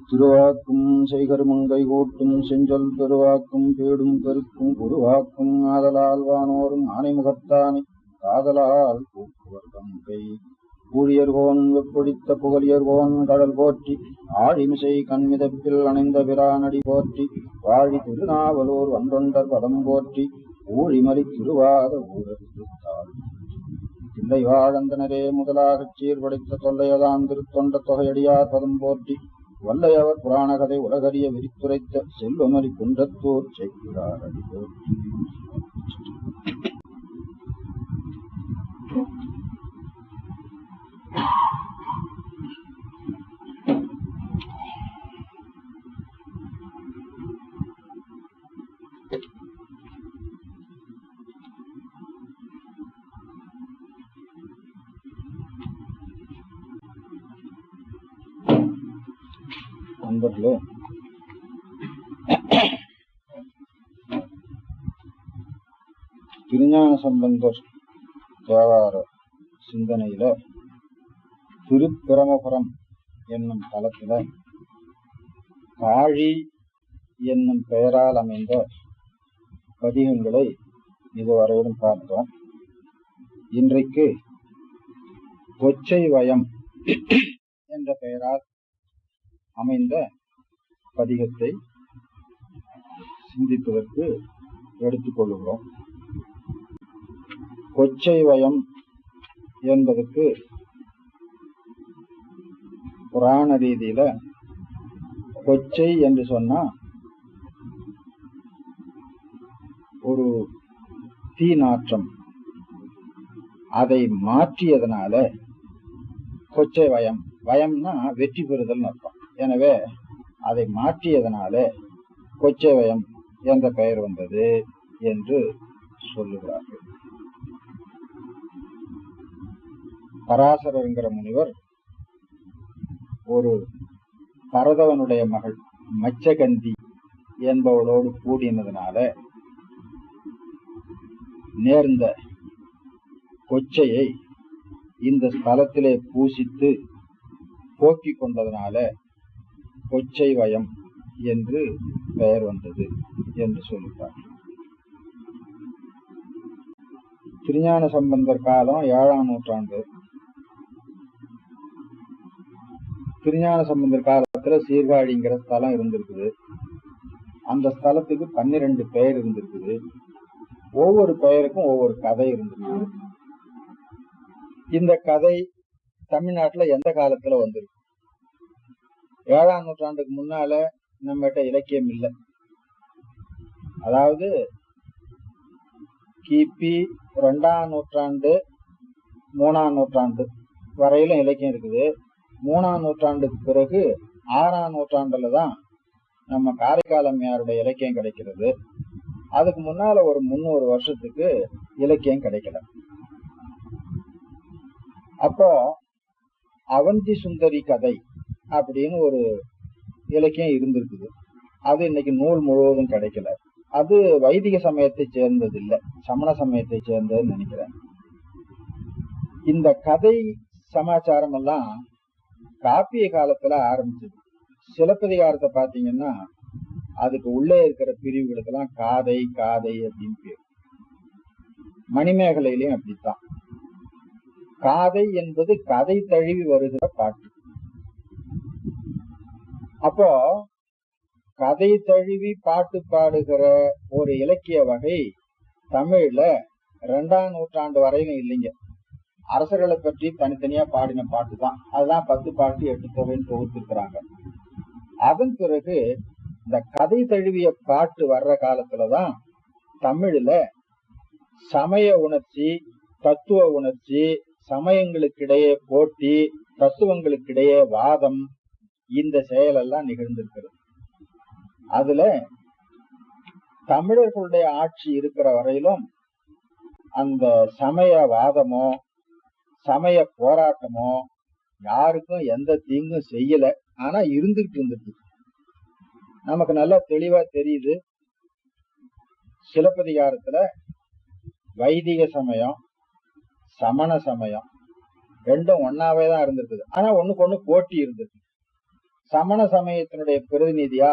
திருவாக்கும் செய்கருமங்கை கூட்டும் செஞ்சொல் பெருவாக்கும் பேடும் பெருக்கும் குருவாக்கும் ஆதலால் வானோரும் ஆணைமுகத்தானே காதலால் கூக்குவர் தங்கை ஊழியர்கோன் வெப்பொடித்த புகழியர்கோன் கடல் போற்றி ஆழிமிசை கண்மிதப்பில் அணைந்த பிரானடி போற்றி வாழி திருநாவலூர் வன்றொண்டர் பதம் போற்றி ஊழிமறி திருவாத ஊரத்தாள் தில்லை வாழந்தனரே முதலாகச் சீர்படைத்த தொல்லையதான் திருத்தொண்ட தொகையடியார் பதம் போற்றி வல்லையவர் புராண கதை உலகறிய விரித்துரைத்த செல்வமறி குன்றத்தூர் செய்கிறார் அடி போற்றி. நண்பர்களே, திருஞான சம்பந்தர் தேவார சிந்தனையில திருப்பிரமபுரம் என்னும் தலத்தில காழி என்னும் பெயரால் அமைந்த பதிகங்களை இதுவரையிலும் பார்த்தோம். இன்றைக்கு கொச்சை வயம் என்ற பெயரால் அமைந்த பதிகத்தை சிந்திப்பதற்கு எடுத்துக்கொள்கிறோம். கொச்சை வயம் என்பதற்கு புராண ரீதியில கொச்சை என்று சொன்னா ஒரு தீ நாற்றம், அதை மாற்றியதனால கொச்சை வயம், வயம்னா வெற்றி பெறுதல் அர்த்தம். எனவே அதை மாற்றியதனால கொச்சை வயம் என்ற பெயர் வந்தது என்று சொல்லுகிறார்கள். பராசரர் என்கிற முனிவர் ஒரு பரதவனுடைய மகள் மச்சகந்தி என்பவளோடு கூடினதுனால நேர்ந்த கொச்சையை இந்த ஸ்தலத்திலே பூசித்து போக்கிக் கொண்டதனால கொச்சை வயம் என்று பெயர் வந்தது என்று சொல்லுகிறார். திருஞான சம்பந்தர் காலம் 7ஆம் நூற்றாண்டு. திருஞான சம்பந்தர் காலத்துல சீர்காழிங்கிற ஸ்தலம் இருந்திருக்குது. அந்த ஸ்தலத்துக்கு 12 பெயர் இருந்திருக்குது. ஒவ்வொரு பெயருக்கும் ஒவ்வொரு கதை இருந்திருக்கு. இந்த கதை தமிழ்நாட்டுல எந்த காலத்துல வந்திருக்கு? 7ஆம் நூற்றாண்டுக்கு முன்னால நம்மகிட்ட இலக்கியம் இல்லை. அதாவது கிபி 2ஆம் நூற்றாண்டு 3ஆம் நூற்றாண்டு வரையிலும் இலக்கியம் இருக்குது. 3ஆம் நூற்றாண்டுக்கு பிறகு 6ஆம் நூற்றாண்டுல தான் நம்ம காரைக்கால் அம்மையாருடைய இலக்கியம் கிடைக்கிறது. அதுக்கு முன்னால ஒரு 300 வருஷத்துக்கு இலக்கியம் கிடைக்கல. அப்போ அவந்தி சுந்தரி கதை அப்படின்னு ஒரு இலக்கியம் இருந்திருக்குது. அது இன்னைக்கு நூல் முழுவதும் கிடைக்கல. அது வைதிக சமயத்தை சேர்ந்தது இல்லை, சமண சமயத்தை சேர்ந்ததுன்னு நினைக்கிறேன். இந்த கதை சமாச்சாரம் எல்லாம் காப்பிய காலத்துல ஆரம்பிச்சது. சிலப்பதிகாரத்தை பாத்தீங்கன்னா அதுக்கு உள்ளே இருக்கிற பிரிவுகளுக்கெல்லாம் காதை காதை அப்படின்னு பேர். மணிமேகலையிலையும் அப்படித்தான். காதை என்பது கதை தழுவி வருகிற பாட்டு. அப்போ கதை தழுவி பாட்டு பாடுகிற ஒரு இலக்கிய வகை தமிழ்ல 2ஆம் நூற்றாண்டு வரையிலும் இல்லைங்க. அரசர்களை பற்றி தனித்தனியா பாடின பாட்டு தான். அதுதான் 10 பாட்டு 8 தொகைன்னு தொகுத்திருக்கிறாங்க. அதன் பிறகு இந்த கதை தழுவிய பாட்டு வர்ற காலத்துலதான் தமிழ்ல சமய உணர்ச்சி, தத்துவ உணர்ச்சி, சமயங்களுக்கிடையே போட்டி, தத்துவங்களுக்கிடையே வாதம், இந்த செயலெல்லாம் நிகழ்ந்திருக்கிறது. அதுல தமிழர்களுடைய ஆட்சி இருக்கிற வரையிலும் அந்த சமயவாதமோ சமய போராட்டமோ யாருக்கும் எந்த தீங்கும் செய்யல. ஆனா இருந்துகிட்டு இருந்துச்சு. நமக்கு நல்லா தெளிவா தெரியுது. சிலப்பதிகாரத்துல வைதிக சமயம், சமண சமயம், ரெண்டும் ஒன்னாவே தான் இருந்திருக்குது. ஆனா ஒண்ணுக்கு ஒண்ணு போட்டி இருந்தது. சமண சமயத்தினுடைய பிரதிநிதியா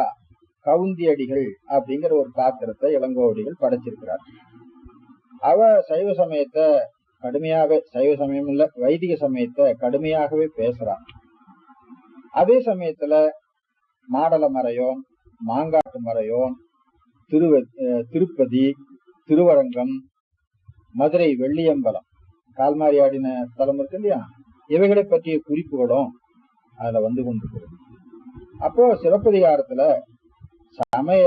கவுந்தியடிகள் அப்படிங்கிற ஒரு பாத்திரத்தை இளங்கோவடிகள் படைச்சிருக்கிறார். அவ சைவ சமயத்தை கடுமையாவே, சைவ சமயம் இல்ல வைதிக சமயத்தை கடுமையாகவே பேசுறான். அதே சமயத்துல மாடல மறையோன், மாங்காட்டு மறையோன், திருப்பதி, திருவரங்கம், மதுரை வெள்ளியம்பலம், கால்மாரி ஆடின தலம் இருக்கு இல்லையா, இவைகளை பற்றிய குறிப்புகளும் அதுல வந்து கொண்டிருக்கிறது. அப்போ சிலப்பதிகாரத்துல சமய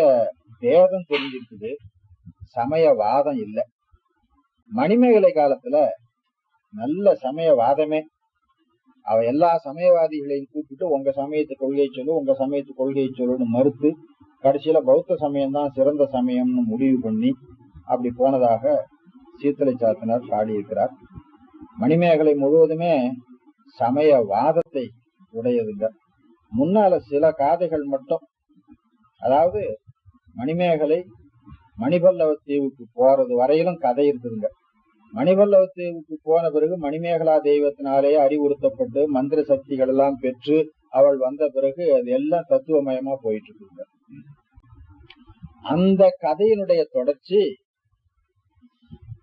பேதம் தெரிஞ்சிருக்குது, சமயவாதம் இல்லை. மணிமேகலை காலத்துல நல்ல சமயவாதமே. அவ எல்லா சமயவாதிகளையும் கூப்பிட்டு உங்க சமயத்து கொள்கை சொல்லு, உங்க சமயத்து கொள்கையை சொல்லுன்னு மறுத்து கடைசியில பௌத்த சமயம் தான் சிறந்த சமயம்னு முடிவு பண்ணி அப்படி போனதாக சீத்தலை சாத்தனார் பாடியிருக்கிறார். மணிமேகலை முழுவதுமே சமயவாதத்தை உடையதில்லை. முன்னால சில காதைகள் மட்டும், அதாவது மணிமேகலை மணிபல்லவ தீவுக்கு போறது வரையிலும் கதை இருக்குதுங்க. மணிபல்லவ தீவுக்கு போன பிறகு மணிமேகலா தெய்வத்தினாலேயே அறிவுறுத்தப்பட்டு மந்திர சக்திகள் எல்லாம் பெற்று அவள் வந்த பிறகு அது எல்லாம் தத்துவமயமா போயிட்டு இருக்குங்க. அந்த கதையினுடைய தொடர்ச்சி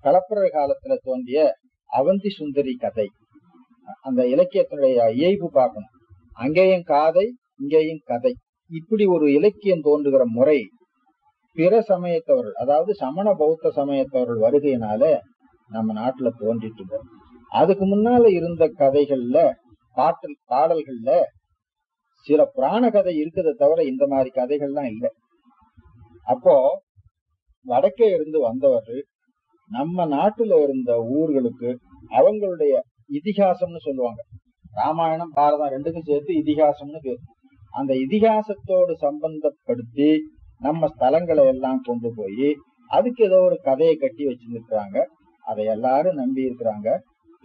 களப்பிரர் காலத்துல தோன்றிய அவந்தி சுந்தரி கதை. அந்த இலக்கியத்தினுடைய இயல்பு பார்க்கணும். அங்கேயும் காதை, இங்கேயும் கதை. இப்படி ஒரு இலக்கியம் தோன்றுகிற முறை பிற சமயத்தவர்கள், அதாவது சமண பௌத்த சமயத்தவர்கள் வருகையினால நம்ம நாட்டுல தோன்றிட்டு இருக்கோம். அதுக்கு முன்னால இருந்த கதைகள்ல, பாடல்கள்ல சில புராண கதை இருக்குதை தவிர இந்த மாதிரி கதைகள்லாம் இல்லை. அப்போ வடக்கே இருந்து வந்தவர்கள் நம்ம நாட்டுல இருந்த ஊர்களுக்கு அவங்களுடைய இதிகாசம்னு சொல்லுவாங்க. ராமாயணம் பாரதம் ரெண்டுக்கும் சேர்த்து இதிகாசம்னு பேர். அந்த இதிகாசத்தோடு சம்பந்தப்படுத்தி நம்ம ஸ்தலங்களை எல்லாம் கொண்டு போய் அதுக்கு ஏதோ ஒரு கதையை கட்டி வச்சிருக்கிறாங்க. அதை எல்லாரும் நம்பி இருக்கிறாங்க.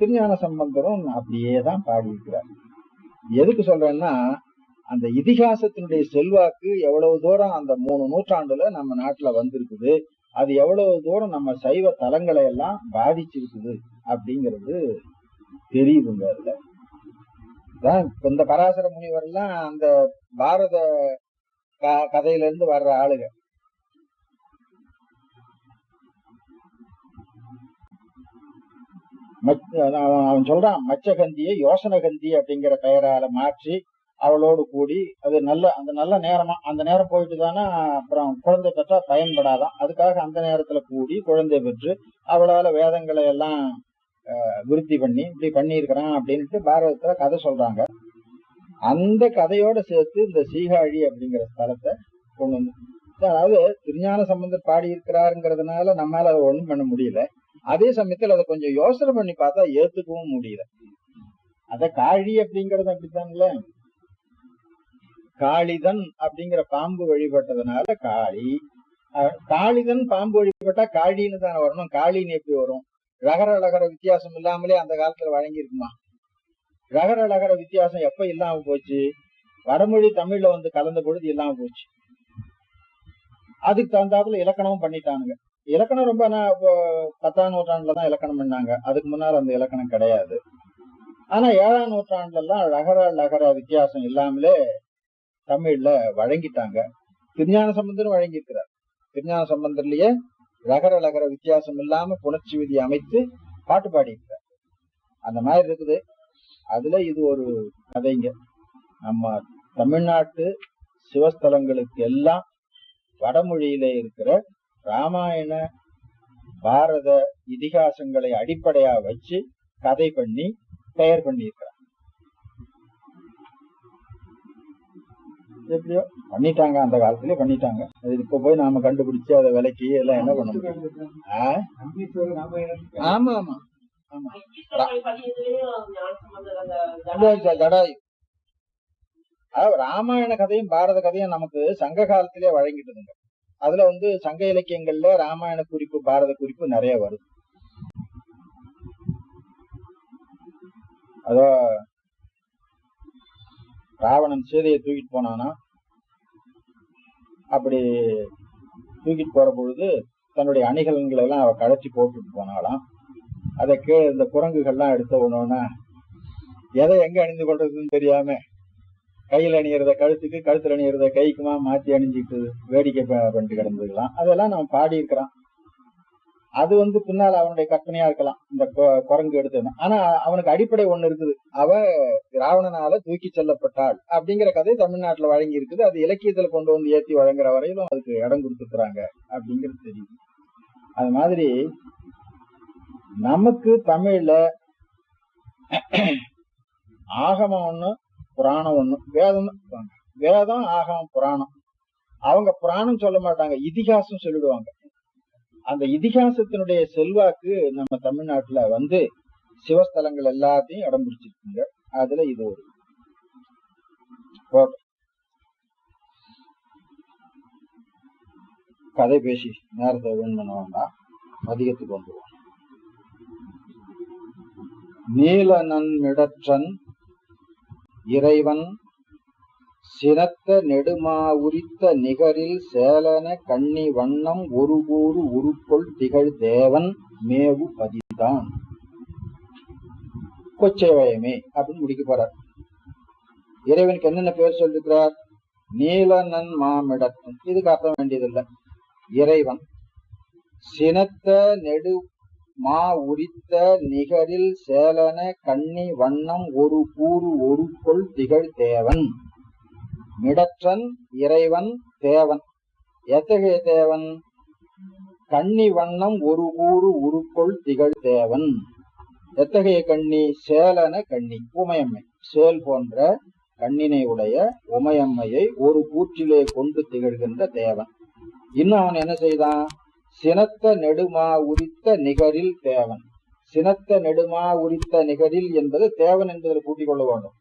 திருஞான சம்பந்தரும் அப்படியேதான் பாடி இருக்கிறார். எதுக்கு சொல்றேன்னா, அந்த இதிகாசத்தினுடைய செல்வாக்கு எவ்வளவு தூரம் அந்த 3 நூற்றாண்டுல நம்ம நாட்டுல வந்திருக்குது, அது எவ்வளவு தூரம் நம்ம சைவ தலங்களை எல்லாம் பாதிச்சிருக்குது அப்படிங்கிறது தெரியுதுங்க. அதுல இந்த பராசர முனிவர் எல்லாம் அந்த பாரத கதையில இருந்து வர்ற ஆளுக. அவன் சொல்றான், மச்சகந்தியை யோசனகந்தி அப்படிங்கிற பெயரால மாற்றி அவளோடு கூடி, அது அந்த நல்ல நேரமா, அந்த நேரம் போயிட்டு தானே அப்புறம் குழந்தை பெற்றா பயன்படாதான், அதுக்காக அந்த நேரத்துல கூடி குழந்தை பெற்று அவளால வேதங்களை எல்லாம் விருத்தி பண்ணி இப்படி பண்ணியிருக்கிறான் அப்படின்ட்டு பாரதத்துல கதை சொல்றாங்க. அந்த கதையோட சேர்த்து இந்த சீகாழி அப்படிங்கிற ஸ்தலத்தை கொண்டு வந்து, அதாவது திருஞான சம்பந்தர் பாடி இருக்கிறாருங்கிறதுனால நம்மளால அதை ஒண்ணும் பண்ண முடியல. அதே சமயத்துல அதை கொஞ்சம் யோசனை பண்ணி பார்த்தா ஏத்துக்கவும் முடியல. அத காழி அப்படிங்கறது அப்படித்தான்ல, காளிதன் அப்படிங்கிற பாம்பு வழிபட்டதுனால காளி. காளிதன் பாம்பு வழிபட்டா காழின்னு தானே வரணும், காளின்னு எப்படி வரும்? ரகர லகர வித்தியாசம் இல்லாமலே அந்த காலத்துல வழங்கி இருக்குமா? ரகர லகர வித்தியாசம் எப்ப இல்லாம போச்சு? வடமொழி தமிழ்ல வந்து கலந்த பொழுது இல்லாம போச்சு. அதுக்கு தகுந்தாப்புல இலக்கணமும் பண்ணிட்டானுங்க. இலக்கணம் ரொம்ப 10ஆம் நூற்றாண்டுலதான் இலக்கணம் பண்ணாங்க. அதுக்கு முன்னால அந்த இலக்கணம் கிடையாது. ஆனா 7ஆம் நூற்றாண்டுல எல்லாம் ரகர லகர வித்தியாசம் இல்லாமலே தமிழ்ல வழங்கிட்டாங்க. திருஞான சம்பந்தரும் வழங்கி இருக்கிறார். திருஞான சம்பந்தர்லயே ரகர லகர வித்தியாசம் இல்லாம புணர்ச்சி விதி அமைத்து பாட்டு பாடி இருக்கிறார். அந்த மாதிரி இருக்குது. அதுல இது ஒரு கதைங்க. நம்ம தமிழ்நாட்டு சிவஸ்தலங்களுக்கு எல்லாம் வடமொழியில இருக்கிற ராமாயண பாரத இதிகாசங்களை அடிப்படையா வச்சு கதை பண்ணி பெயர் பண்ணியிருக்கிறார். எப்படியோ பண்ணிட்டாங்க, அந்த காலத்திலே பண்ணிட்டாங்க. அது இப்ப போய் நாம கண்டுபிடிச்சு அதை விலைக்கு எல்லாம் என்ன பண்ண முடியும்? ஆமா ஆமா ஆமா. ஜடாயு, ராமாயண கதையும் பாரத கதையும் நமக்கு சங்க காலத்திலே வழங்கிட்டுதுங்க. அதுல வந்து சங்க இலக்கியங்கள்ல ராமாயண குறிப்பு பாரத குறிப்பு நிறைய வருது. அதோ ராவணன் சீதையை தூக்கிட்டு போனானா, அப்படி தூக்கிட்டு போற பொழுது தன்னுடைய அணிகலன்களை எல்லாம் அவ கழட்டி போட்டுட்டு போனாலாம். அதை கீழே இந்த குரங்குகள்லாம் எடுத்த உடனே எதை எங்க அணிந்து கொள்றதுன்னு தெரியாம கையில் அணியறத கழுத்துக்கு, கழுத்துல அணியறத கைக்குமா மாத்தி அணிஞ்சிட்டு வேடிக்கை பண்ணிட்டு கிடந்ததுலாம் அதெல்லாம் நம்ம பாடி இருக்கிறான். அது பின்னால அவனுடைய கற்பனையா இருக்கலாம், இந்த குரங்கு எடுத்து. ஆனா அவனுக்கு அடிப்படை ஒண்ணு இருக்குது. அவ ராவணனால தூக்கி செல்லப்பட்டாள் அப்படிங்கிற கதை தமிழ்நாட்டுல வழங்கி இருக்குது. அது இலக்கியத்துல கொண்டு வந்து ஏற்றி வழங்குற வரையிலும் அதுக்கு இடம் கொடுத்துக்கிறாங்க அப்படிங்கிறது தெரியும். அது மாதிரி நமக்கு தமிழ்ல ஆகமம் ஒண்ணு, புராணம் ஒண்ணு, வேதம். வேதம், ஆகமம், புராணம். அவங்க புராணம் சொல்ல மாட்டாங்க, இதிகாசம் சொல்லிடுவாங்க. அந்த இதிகாசத்தினுடைய செல்வாக்கு நம்ம தமிழ்நாட்டுல சிவஸ்தலங்கள் எல்லாத்தையும் இடம் பிடிச்சிருக்குங்க. அதுல இது ஒரு கதை பேசி நேரத்தை வீண் பண்ண வேண்டாம், அதிகத்துக்கு வந்துருவோம். நீலநன் மிடற்றன் இறைவன் சினத்த நெடுமா உரித்த நிகரில் சேலன கண்ணி வண்ணம் ஒரு கூறு உருக்கொள் திகழ் தேவன் மேவு பதிதான் கொச்சைவயமே அப்படின்னு முடிக்க போறார். இறைவனுக்கு என்னென்ன பேர் சொல்லிருக்கிறார்? நீலநன் மாமிடற்றன், இதுக்கு அர்த்தம் வேண்டியதில்லை. இறைவன் சினத்த நெடு மா உரித்த நிகரில் சேலன கண்ணி வண்ணம் ஒரு கூறு ஒருக்கொள் திகழ் தேவன். மிடற்றன் இறைவன் தேவன். எத்தகைய தேவன்? கண்ணி வண்ணம் ஒரு கூறு உருக்கொள் திகழ் தேவன். எத்தகைய கண்ணி? சேலன கண்ணி, உமையம்மை. சேல் போன்ற கண்ணினை உடைய உமையம்மையை ஒரு கூற்றிலே கொண்டு திகழ்கின்ற தேவன். இன்னும் அவன் என்ன செய்தான்? சினத்த நெடுமா உரித்த நிகரில் தேவன். சினத்த நெடுமா உரித்த நிகரில் என்பது தேவன் என்பதில் கூட்டிக் கொள்ள வேண்டும்.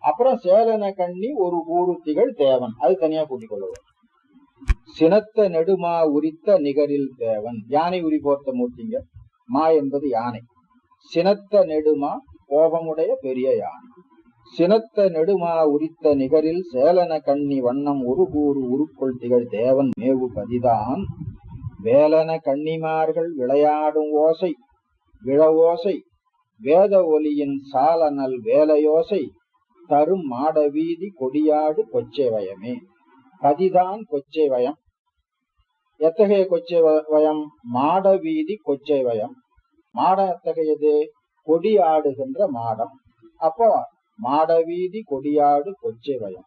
அப்புறம் சேலன கண்ணி ஒரு கூறு திகழ் தேவன், அது தனியா கூட்டிக் கொள்ள வேண்டும். சினத்த நெடுமா உரித்த நிகரில் தேவன், யானை உரி போர்த்த மூர்த்திங்க. மா என்பது யானை. சினத்த நெடுமா கோபமுடைய பெரிய யானை. சினத்த நெடுமா உரித்த நிகரில் சேலன கண்ணி வண்ணம் ஒரு கூறு உருக்கொள் திகழ் தேவன் மேவு பதிதான். வேலன கண்ணிமார்கள் விளையாடும் ஓசை விழ ஓசை வேத ஒலியின் சாலனல் வேலையோசை தரும் மாட வீதி கொடியாடு கொச்சைவயமே. பதிதான் கொச்சைவயம். எத்தகைய கொச்சைவயம்? மாட வீதி கொச்சைவயம். மாடம் எத்தகையது? கொடி ஆடுகின்ற மாடம். அப்போ மாட வீதி கொடியாடு கொச்சைவயம்.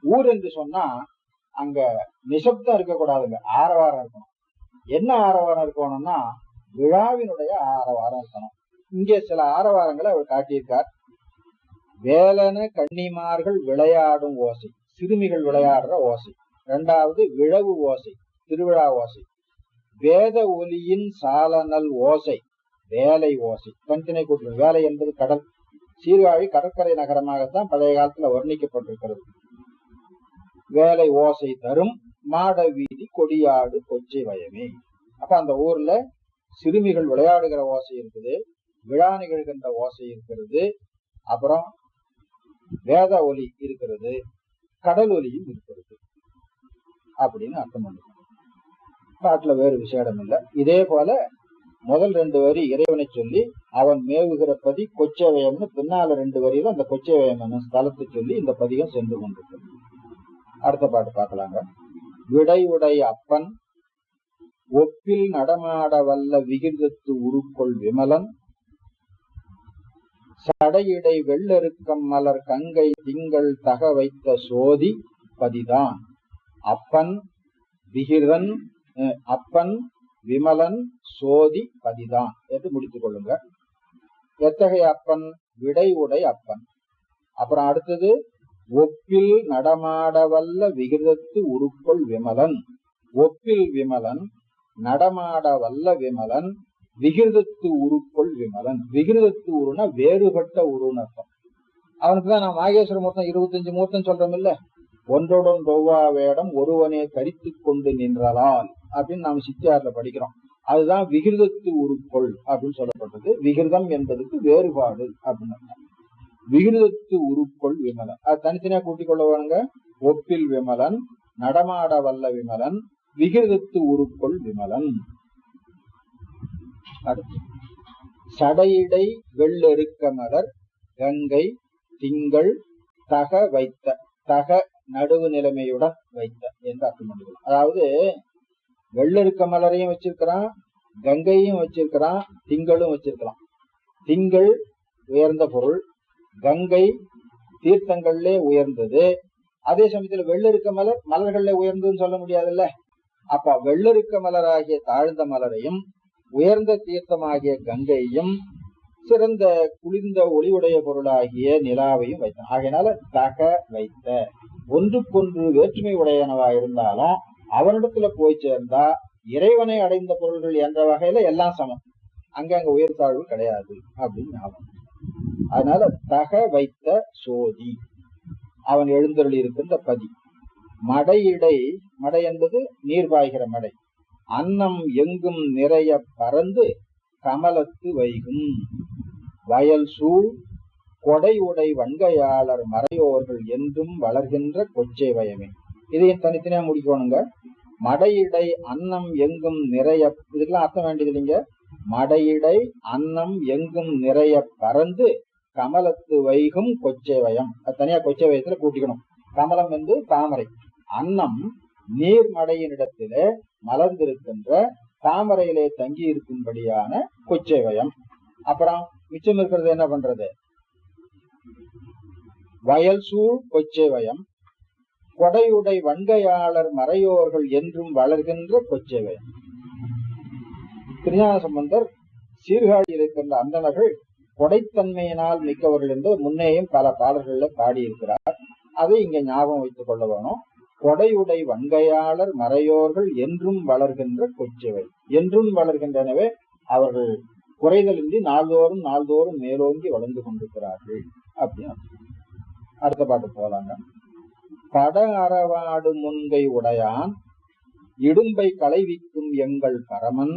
ஊர் என்று சொன்னா அங்க நிசப்தம் இருக்கக்கூடாதுங்க, ஆரவாரம் இருக்கணும். என்ன ஆரவாரம் இருக்கணும்னா விழாவினுடைய ஆரவாரம் இருக்கணும். இங்கே சில ஆரவாரங்களை அவர் காட்டியிருக்கார். வேலன கன்னிமார்கள் விளையாடும் ஓசை, சிறுமிகள் விளையாடுற ஓசை. இரண்டாவது விழவு ஓசை, திருவிழா ஓசை. வேத ஒலியின் சாலனல் ஓசை, வேலை ஓசை. தனித்தனை கூட்டு. வேலை என்பது கடல். சீர்காழி கடற்கரை நகரமாகத்தான் பழைய காலத்துல வர்ணிக்கப்பட்டிருக்கிறது. வேலை ஓசை தரும் மாட வீதி கொடியாடு கொச்சைவயமே. அப்ப அந்த ஊர்ல சிறுமிகள் விளையாடுகிற ஓசை இருக்குது, விழா நிகழ்கின்ற ஓசை இருக்கிறது, அப்புறம் வேத ஒலி இருக்கிறது, கடல் ஒலியும் இருக்கிறது அப்படின்னு அர்த்தம் பண்ணுங்க. பாட்டுல வேறு விசேடம் இல்லை. இதே போல முதல் 2 வரி இறைவனை சொல்லி அவன் மேவுகிற பதி கொச்சைவயம்னு பின்னால 2 வரியில அந்த கொச்சைவயம் ஸ்தலத்தை சொல்லி இந்த பதிகம் சென்று கொண்டிருக்கிறது. அடுத்த பாட்டு பார்க்கலாங்க. விடை உடை அப்பன் ஒப்பில் நடமாட வல்ல விகிர்தத்து உருக்கொள் விமலன் சடையிடை வெள்ளெருக்கம் மலர் கங்கை திங்கள் தக வைத்த சோதி பதிதான். அப்பன் விகிர்தன், அப்பன் விமலன் சோதி பதிதான் என்று முடித்துக் கொள்ளுங்க. எத்தகைய அப்பன்? விடை உடை அப்பன். அப்புறம் அடுத்தது ஒப்பில் நடமாட வல்ல விகிர்தத்து உருக்கொள் விமலன். ஒப்பில் விமலன், நடமாட வல்ல விமலன், விகிர்தத்து உருக்கொள் விமலன். விகிர்தத்து உருனா வேறுபட்ட உருன்னு அர்த்தம். அவனுக்குதான் நான் மாகேஸ்வர மூர்த்தம் 25 மூர்த்தம் சொல்றோம் இல்ல. ஒன்றோடன் தொவ்வா வேடம் ஒருவனே கரித்து கொண்டு நின்றலால் அப்படின்னு நாம சித்தியார்ல படிக்கிறோம். அதுதான் விகிர்தத்து உருக்கொள் அப்படின்னு சொல்லப்பட்டது. விகிர்தம் என்பதுக்கு வேறுபாடு அப்படின்னு. விகிர்தத்து உருக்கொள் விமலன், அது தனித்தனியா கூட்டிக் கொள்ள வேணுங்க. ஒப்பில் விமலன், நடமாட வல்ல விமலன், விகிர்தத்து உருக்கொள் விமலன். அடுத்து சடையிடை வெள்ளெருக்க மலர் கங்கை திங்கள் தக வைத்த, தக நடுவு நிலைமையுடன் வைத்த என்று அர்த்தம் பண்ணிக்கலாம். அதாவது வெள்ளருக்க மலரையும் வச்சிருக்கிறான், கங்கையும் வச்சிருக்கிறான், திங்களும் வச்சிருக்கலாம். திங்கள் உயர்ந்த பொருள், கங்கை தீர்த்தங்கள்ல உயர்ந்தது. அதே சமயத்துல வெள்ளருக்க மலர் மலர்கள்ல உயர்ந்ததுன்னு சொல்ல முடியாதுல்ல. அப்ப வெள்ளருக்க மலராகிய தாழ்ந்த மலரையும் உயர்ந்த தீர்த்தமாகிய கங்கையும் சிறந்த குளிர்ந்த ஒளிவுடைய பொருளாகிய நிலாவையும் வைத்தான். ஆகையினால தக வைத்த, ஒன்றுக்கொன்று வேற்றுமை உடையனவா இருந்தாலும் அவனிடத்துல போய் சேர்ந்தா இறைவனை அடைந்த பொருள்கள் என்ற வகையில எல்லாம் சமம். அங்க உயர் தாழ்வு கிடையாது அப்படின்னு ஞாபகம். அதனால தக வைத்த சோதி, அவன் எழுந்தருளி இருக்கின்ற பதி. மடையிடை, மடை என்பது நீர் பாய்கிற மடை. அன்னம் எங்கும் நிறைய பறந்து கமலத்து வைகும். வயல் சூழ் கொடை உடை வன்கையாளர் மறையோர்கள் என்றும் வளர்கின்ற கொச்சை வயமே. இதையும் தனித்தனியா முடிக்கணுங்க. மடையிடை அன்னம் எங்கும் நிறைய, இதுக்கெல்லாம் அர்த்தம் வேண்டியது இல்லைங்க. மடையிடை அன்னம் எங்கும் நிறைய பறந்து கமலத்து வைகும் கொச்சை வயம். அது தனியா கொச்சை வயத்துல கூட்டிக்கணும். கமலம் என்று தாமரை, அன்னம் நீர்மடையினிடத்திலே மலர்ந்திருக்கின்ற தாமரையிலே தங்கி இருக்கும்படியான கொச்சை வயம். அப்புறம் மிச்சம் இருக்கிறது என்ன பண்றது? வயல் சூழ் கொச்சை வயம், கொடையுடை வன்கையாளர் மறையோர்கள் என்றும் வளர்கின்ற கொச்சை வயம். திருஞான சம்பந்தர் சீர்காழியில் இருக்கின்ற அந்தணர்கள் கொடைத்தன்மையினால் மிக்கவர்கள் என்று முன்னேயும் பல பாடல்கள்ல பாடியிருக்கிறார். அதை இங்க ஞாபகம் வைத்துக் கொள்ள வேணும். கொடையுடை வன்கையாளர் மறையோர்கள் என்றும் வளர்கின்ற கொச்சவை, என்றும் வளர்கின்றனவே அவர்கள் குறைதலின்றி நாள்தோறும் நாள்தோறும் மேலோங்கி வளர்ந்து கொண்டிருக்கிறார்கள் அப்படின்னு. அடுத்த பாட்டு போலாங்க. பட அறவாடு முன்கை உடையான் இடும்பை களைவிக்கும் எங்கள் பரமன்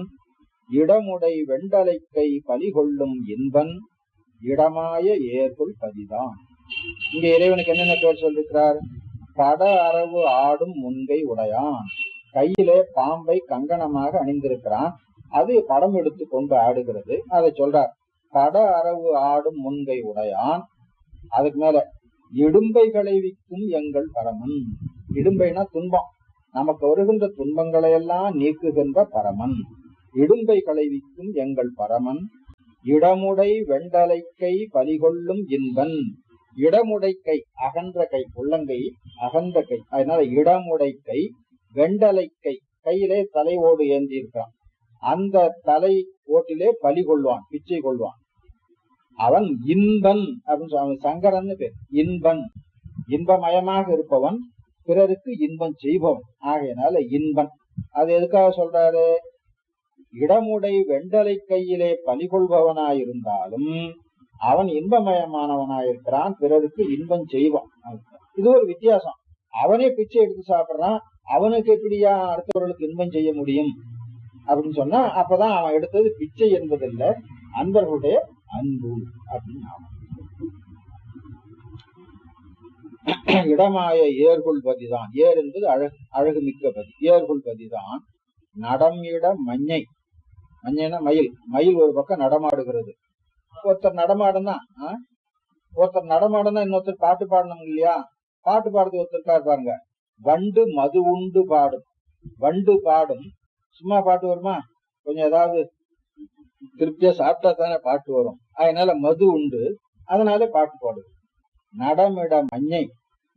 இடமுடை வெண்டலைக்கை பலிகொள்ளும் இன்பன் இடமாய ஏற்குள் பதிதான். இங்க இறைவனுக்கு என்னென்ன பேர் சொல்லிருக்கிறார்? பட அரவு ஆடும் முன்கை உடையான், கையிலே பாம்பை கங்கணமாக அணிந்திருக்கிறான். அது படம் எடுத்து கொண்டு ஆடுகிறது. அதை சொல்றார். பட அரவு ஆடும் முன்கை உடையான். அதுக்கு மேல இடும்பை களைவிக்கும் எங்கள் பரமன். இடும்பைனா துன்பம், நமக்கு வருகின்ற துன்பங்களை எல்லாம் நீக்குகின்ற பரமன். இடும்பை களைவிக்கும் எங்கள் பரமன் இடமுடை வெண்டலைக்கை பலிகொள்ளும் இன்பன். இடமுடை கை, அகன்ற கை, உள்ளங்கை அகன்ற கை. அதனால இடமுடை கை, வெண்டலை கை, கையிலே தலை ஓடு ஏந்தி இருக்கான். அந்த தலை ஓட்டிலே பலி கொள்வான், பிச்சை கொள்வான். அவன் இன்பன் அப்படின்னு சங்கரன் பேர். இன்பன், இன்பமயமாக இருப்பவன், பிறருக்கு இன்பம் செய்பவன். ஆகையினால இன்பன். அது எதுக்காக சொல்றாரு? இடமுடை வெண்டலை கையிலே பலி கொள்பவனாயிருந்தாலும் அவன் இன்பமயமானவனாயிருக்கிறான், பிறருக்கு இன்பம் செய்வான். இது ஒரு வித்தியாசம். அவனே பிச்சை எடுத்து சாப்பிடுறான், அவனுக்கு எப்படியா அடுத்தவர்களுக்கு இன்பம் செய்ய முடியும் அப்படின்னு சொன்னா, அப்பதான் அவன் எடுத்தது பிச்சை என்பதில்லை, அன்பர்களுடைய அன்பு அப்படின்னு. இடமாய ஏர்கொள் பதிதான். ஏர் என்பது அழகு மிக்க பதி. ஏர்கொள் பதிதான். நடம் இட மஞ்சை, மஞ்சைனா மயில். மயில் ஒரு பக்கம் நடமாடுகிறது. ஒருத்தர் நடமாடுனா இன்னொருத்தர் பாட்டு பாடணும் இல்லையா? பாட்டு பாடுறது ஒருத்தருக்கா பாருங்க. வண்டு மது உண்டு பாடும். வண்டு பாடும், சும்மா பாட்டு வருமா? கொஞ்சம் ஏதாவது திருப்தியா சாப்பிட்டா தானே பாட்டு வரும். அதனால மது உண்டு, அதனால பாட்டு பாடுது. நடமிட மஞ்சை,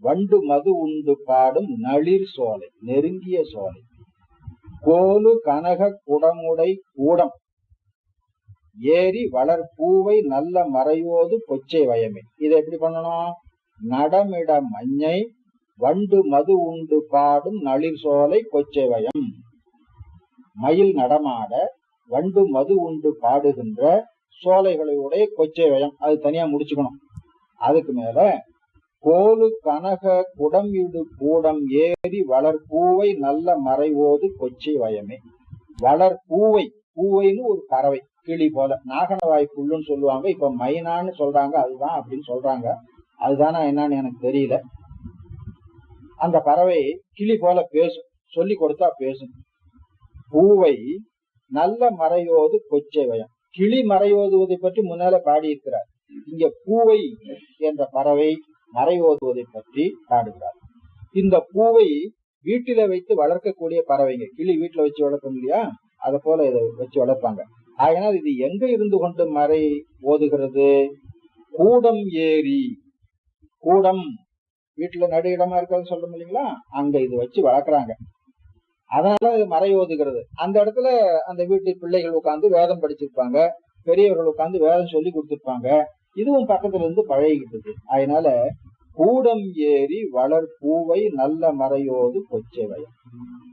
வண்டு மது உண்டு பாடும் நளிர் சோலை, நெருங்கிய சோலை. கோலு கனக குடமுடை கூடம் ஏரி வளர் பூவை நல்ல மறையோது கொச்சை வயமே. இதை எப்படி பண்ணணும்? நடமிட மஞ்சை, வண்டு மது உண்டு பாடும் நளிர் சோலை கொச்சை வயம். மயில் நடமாட, வண்டு மது உண்டு பாடுகின்ற சோலைகளுடைய கொச்சை வயம். அது தனியா முடிச்சுக்கணும். அதுக்கு மேல கோலு கனக குடம் இடு கூடம் ஏரி வளர் பூவை நல்ல மறைவோது கொச்சை வயமே. வளர் பூவை, பூவைன்னு ஒரு பறவை, கிளி போல. நாகனவாய் புல்லுன்னு சொல்லுவாங்க, இப்ப மைனான்னு சொல்றாங்க. அதுதான் அப்படின்னு சொல்றாங்க. அதுதானா என்னன்னு எனக்கு தெரியல. அந்த பறவை கிளி போல பேசும், சொல்லி கொடுத்தா பேசும். பூவை நல்ல மறையோது கொச்சை வயம். கிளி மறையோதுவதை பற்றி முன்னால பாடி இருக்கிறார். இங்க பூவை என்ற பறவை மறை ஓதுவதை பற்றி பாடுகிறார். இந்த பூவை வீட்டில வைத்து வளர்க்கக்கூடிய பறவைங்க, கிளி வீட்டுல வச்சு வளர்க்கணும் இல்லையா, அதை போல இதை வச்சு வளர்ப்பாங்க. அதனால் இது எங்க இருந்து கொண்டு மறை ஓதுகிறது? கூடம் ஏறி, கூடம் வீட்டுல நடு இடமா இருக்கிறது சொல்றோம் இல்லைங்களா, அங்க இது வச்சு வளர்க்குறாங்க. அதனால இது மறை ஓதுகிறது. அந்த இடத்துல அந்த வீட்டு பிள்ளைகள் உட்கார்ந்து வேதம் படிச்சிருப்பாங்க, பெரியவர்கள் உட்கார்ந்து வேதம் சொல்லி கொடுத்திருப்பாங்க. இதுவும் பக்கத்துல இருந்து பழகிக்கிட்டது. அதனால கூடம் ஏறி வளர் பூவை நல்ல மறையோது கொச்சவை.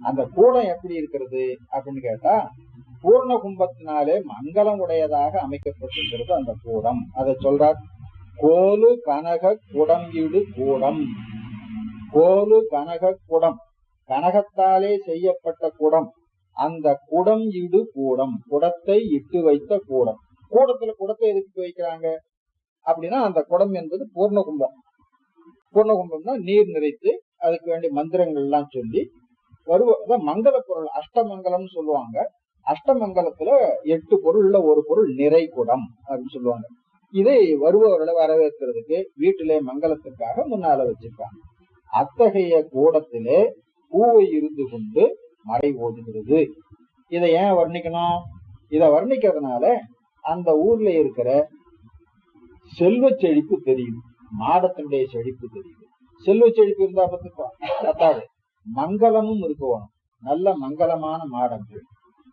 அந்த கூடம் எப்படி இருக்கிறது அப்படின்னு கேட்டா, பூர்ண கும்பத்தினாலே மங்களம் உடையதாக அமைக்கப்பட்டிருக்கிறது அந்த கூடம். அதை சொல்றார். கோலு கனக குடம் இடு கூடம். கோலு கனக குடம், கனகத்தாலே செய்யப்பட்ட குடம். அந்த குடம் இடு கூடம், குடத்தை இட்டு வைத்த கூடம். கூடத்துல குடத்தை எதுக்கு வைக்கிறாங்க அப்படின்னா, அந்த குடம் என்பது பூர்ண கும்பம். பூர்ண கும்பம்னா நீர் நிறைத்து அதுக்கு வேண்டிய மந்திரங்கள் எல்லாம் சொல்லி வருவ மங்கள பொருள், அஷ்டமங்கலம் சொல்லுவாங்க. அஷ்டமங்கலத்துல 8 பொருள்ல ஒரு பொருள் நிறை குடம் அப்படின்னு சொல்லுவாங்க. இதை வருபவர்களை வரவேற்கிறதுக்கு வீட்டிலே மங்களத்திற்காக முன்னால வச்சிருக்காங்க. அத்தகைய கூடத்திலே பூவை இருந்து கொண்டு மறை ஓதுகிறது. இதை ஏன் வர்ணிக்கணும்? இதை வர்ணிக்கிறதுனால அந்த ஊர்ல இருக்கிற செல்வ செழிப்பு தெரியும், மாடத்தினுடைய செழிப்பு தெரியுது. செல்வ செழிப்பு இருந்தா பத்தாது, மங்களமும் இருக்கணும். நல்ல மங்களமான மாடங்கள்,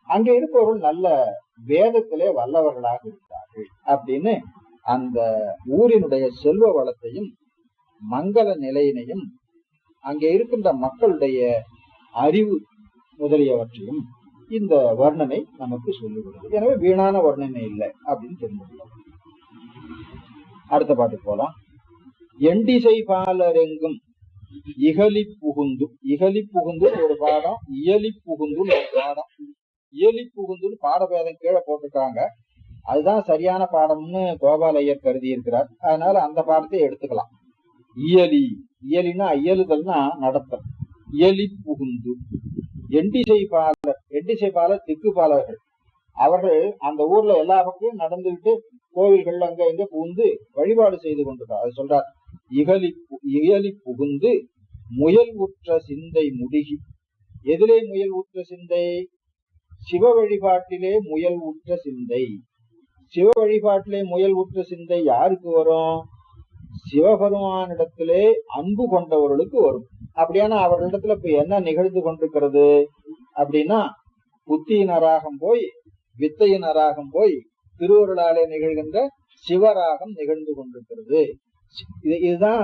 அங்க இருப்பவர்கள் நல்ல வேதத்திலே வல்லவர்களாக இருக்கிறார்கள் அப்படின்னு அந்த ஊரினுடைய செல்வ வளத்தையும் மங்கள நிலையினையும் அங்கே இருக்கின்ற மக்களுடைய அறிவு முதலியவற்றையும் இந்த வர்ணனை நமக்கு சொல்லுகிறது. எனவே வீணான வர்ணனை இல்லை அப்படின்னு தெரிஞ்சுக்கலாம். அடுத்த பாட்டு போலாம். எண்டிசை பாலரெங்கும் இகலி புகுந்து. இகலி புகுந்து ஒரு பாடம், இயலி புகுந்து ஒரு பாடம். இயலி புகுந்துன்னு பாடபேதம் கீழே போட்டுருக்காங்க. அதுதான் சரியான பாடம்னு கோபால் ஐயர் கருதி இருக்கிறார். அதனால அந்த பாடத்தை எடுத்துக்கலாம். இயலி, இயலினா இயலுதல்னா நடத்தல். இயலி புகுந்து. எண்டிசை பாலர், எண்டிசை பாலர் திக்கு பாலர்கள். அவர்கள் அந்த ஊர்ல எல்லா பக்கம் நடந்துகிட்டு கோவில்கள் அங்க எங்க புகுந்து வழிபாடு செய்து கொண்டிருக்கார். அது சொல்றார். இயலி புகுந்து முயல் உற்ற சிந்தை முடுகி. எதிலே முயல் உற்ற சிந்தை? சிவ வழிபாட்டிலே முயல் உற்ற சிந்தை. சிவ வழிபாட்டிலே முயல் உற்ற சிந்தை யாருக்கு வரும்? சிவபெருமானிடத்திலே அன்பு கொண்டவர்களுக்கு வரும். அப்படியானா அவர்களிடத்துல இப்ப என்ன நிகழ்ந்து கொண்டிருக்கிறது அப்படின்னா, புத்தியினராகம் போய் வித்தையினராகம் போய் திருவருளாலே நிகழ்கின்ற சிவராகம் நிகழ்ந்து கொண்டிருக்கிறது. இதுதான்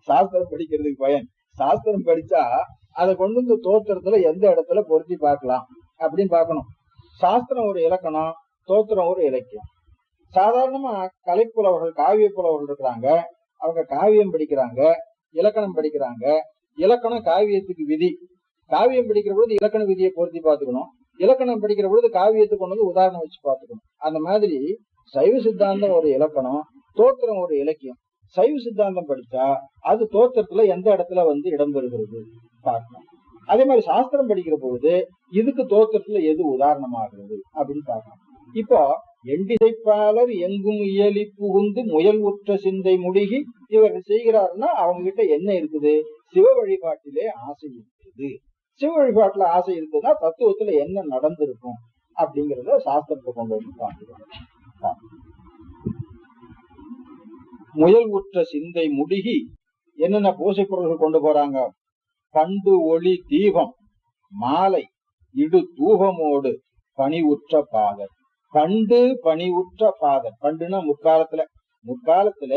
சாஸ்திரம் படிக்கிறதுக்கு பயன். சாஸ்திரம் படிச்சா அதை கொண்டு வந்து தோத்திரத்துல எந்த இடத்துல பொருத்தி பார்க்கலாம் அப்படின்னு பார்க்கணும். சாஸ்திரம் ஒரு இலக்கணம், தோத்திரம் ஒரு இலக்கியம். சாதாரணமா கலைப்புலவர்கள், காவிய புலவர்கள் இருக்கிறாங்க. அவங்க காவியம் படிக்கிறாங்க, இலக்கணம் படிக்கிறாங்க. இலக்கணம் காவியத்துக்கு விதி. காவியம் படிக்கிற பொழுது இலக்கண விதியை பொருத்தி பார்த்துக்கணும். இலக்கணம் படிக்கிற பொழுது காவியத்தை கொண்டு வந்து உதாரணம் வச்சு பார்த்துக்கணும். அந்த மாதிரி சைவ சித்தாந்தம் ஒரு இலக்கணம், தோத்திரம் ஒரு இலக்கியம். சைவ சித்தாந்தம் படிச்சா அது தோத்திரத்துல எந்த இடத்துல வந்து இடம்பெறுகிறது பார்க்கணும். அதே மாதிரி சாஸ்திரம் படிக்கிற பொழுது இதுக்கு தோத்திரத்துல எது உதாரணமாகிறது அப்படின்னு பார்க்கணும். இப்போ எண்டிசைப்பாளர் எங்கும் இயலி புகுந்து முயல் உற்ற சிந்தை முடுகி இவர்கள் செய்கிறாருன்னா அவங்க கிட்ட என்ன இருக்குது? சிவ வழிபாட்டிலே ஆசை இருக்குது. சிவ வழிபாட்டுல ஆசை இருக்குதுன்னா தத்துவத்துல என்ன நடந்திருக்கும் அப்படிங்கிறத சாஸ்திரத்தை கொண்டு வந்து பார்த்துக்கணும். முயல் உற்ற சிந்தை முடுகி என்னென்ன பூசை பொருள்கள் கொண்டு போறாங்க? பண்டு ஒளி தீபம் மாலை இடு தூபமோடு பணி உற்ற பாதர். பண்டு பணி உற்ற பாதர். பண்டுனா முற்காலத்துல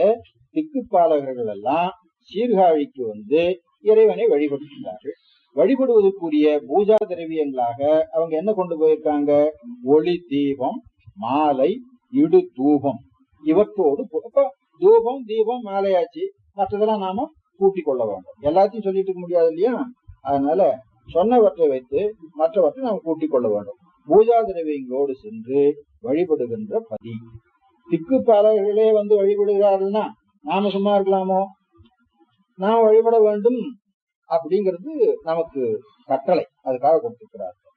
திக்குப்பாலகர்கள் எல்லாம் சீர்காழிக்கு வந்து இறைவனை வழிபடுகிறார்கள். வழிபடுவதற்குரிய பூஜா திரவியங்களாக அவங்க என்ன கொண்டு போயிருக்காங்க? ஒளி தீபம் மாலை இடு தூபம். இவற்றோடு தூபம் தீபம் மாலையாச்சு, மற்றதெல்லாம் நாம கூட்டிக் கொள்ள வேண்டும். எல்லாத்தையும் சொல்லிட்டு இருக்க முடியாது இல்லையா? அதனால சொன்னவற்றை வைத்து மற்றவற்றை நாம் கூட்டிக் கொள்ள வேண்டும். பூஜா திரவியங்களோடு சென்று வழிபடுகின்ற பதி. திக்குப்பாலர்களே வந்து வழிபடுகிறார்கள்னா நாம சும்மா இருக்கலாமோ? நாம் வழிபட வேண்டும் அப்படிங்கிறது நமக்கு கட்டளை, அதுக்காக கொடுத்திருக்கிறார்கள்.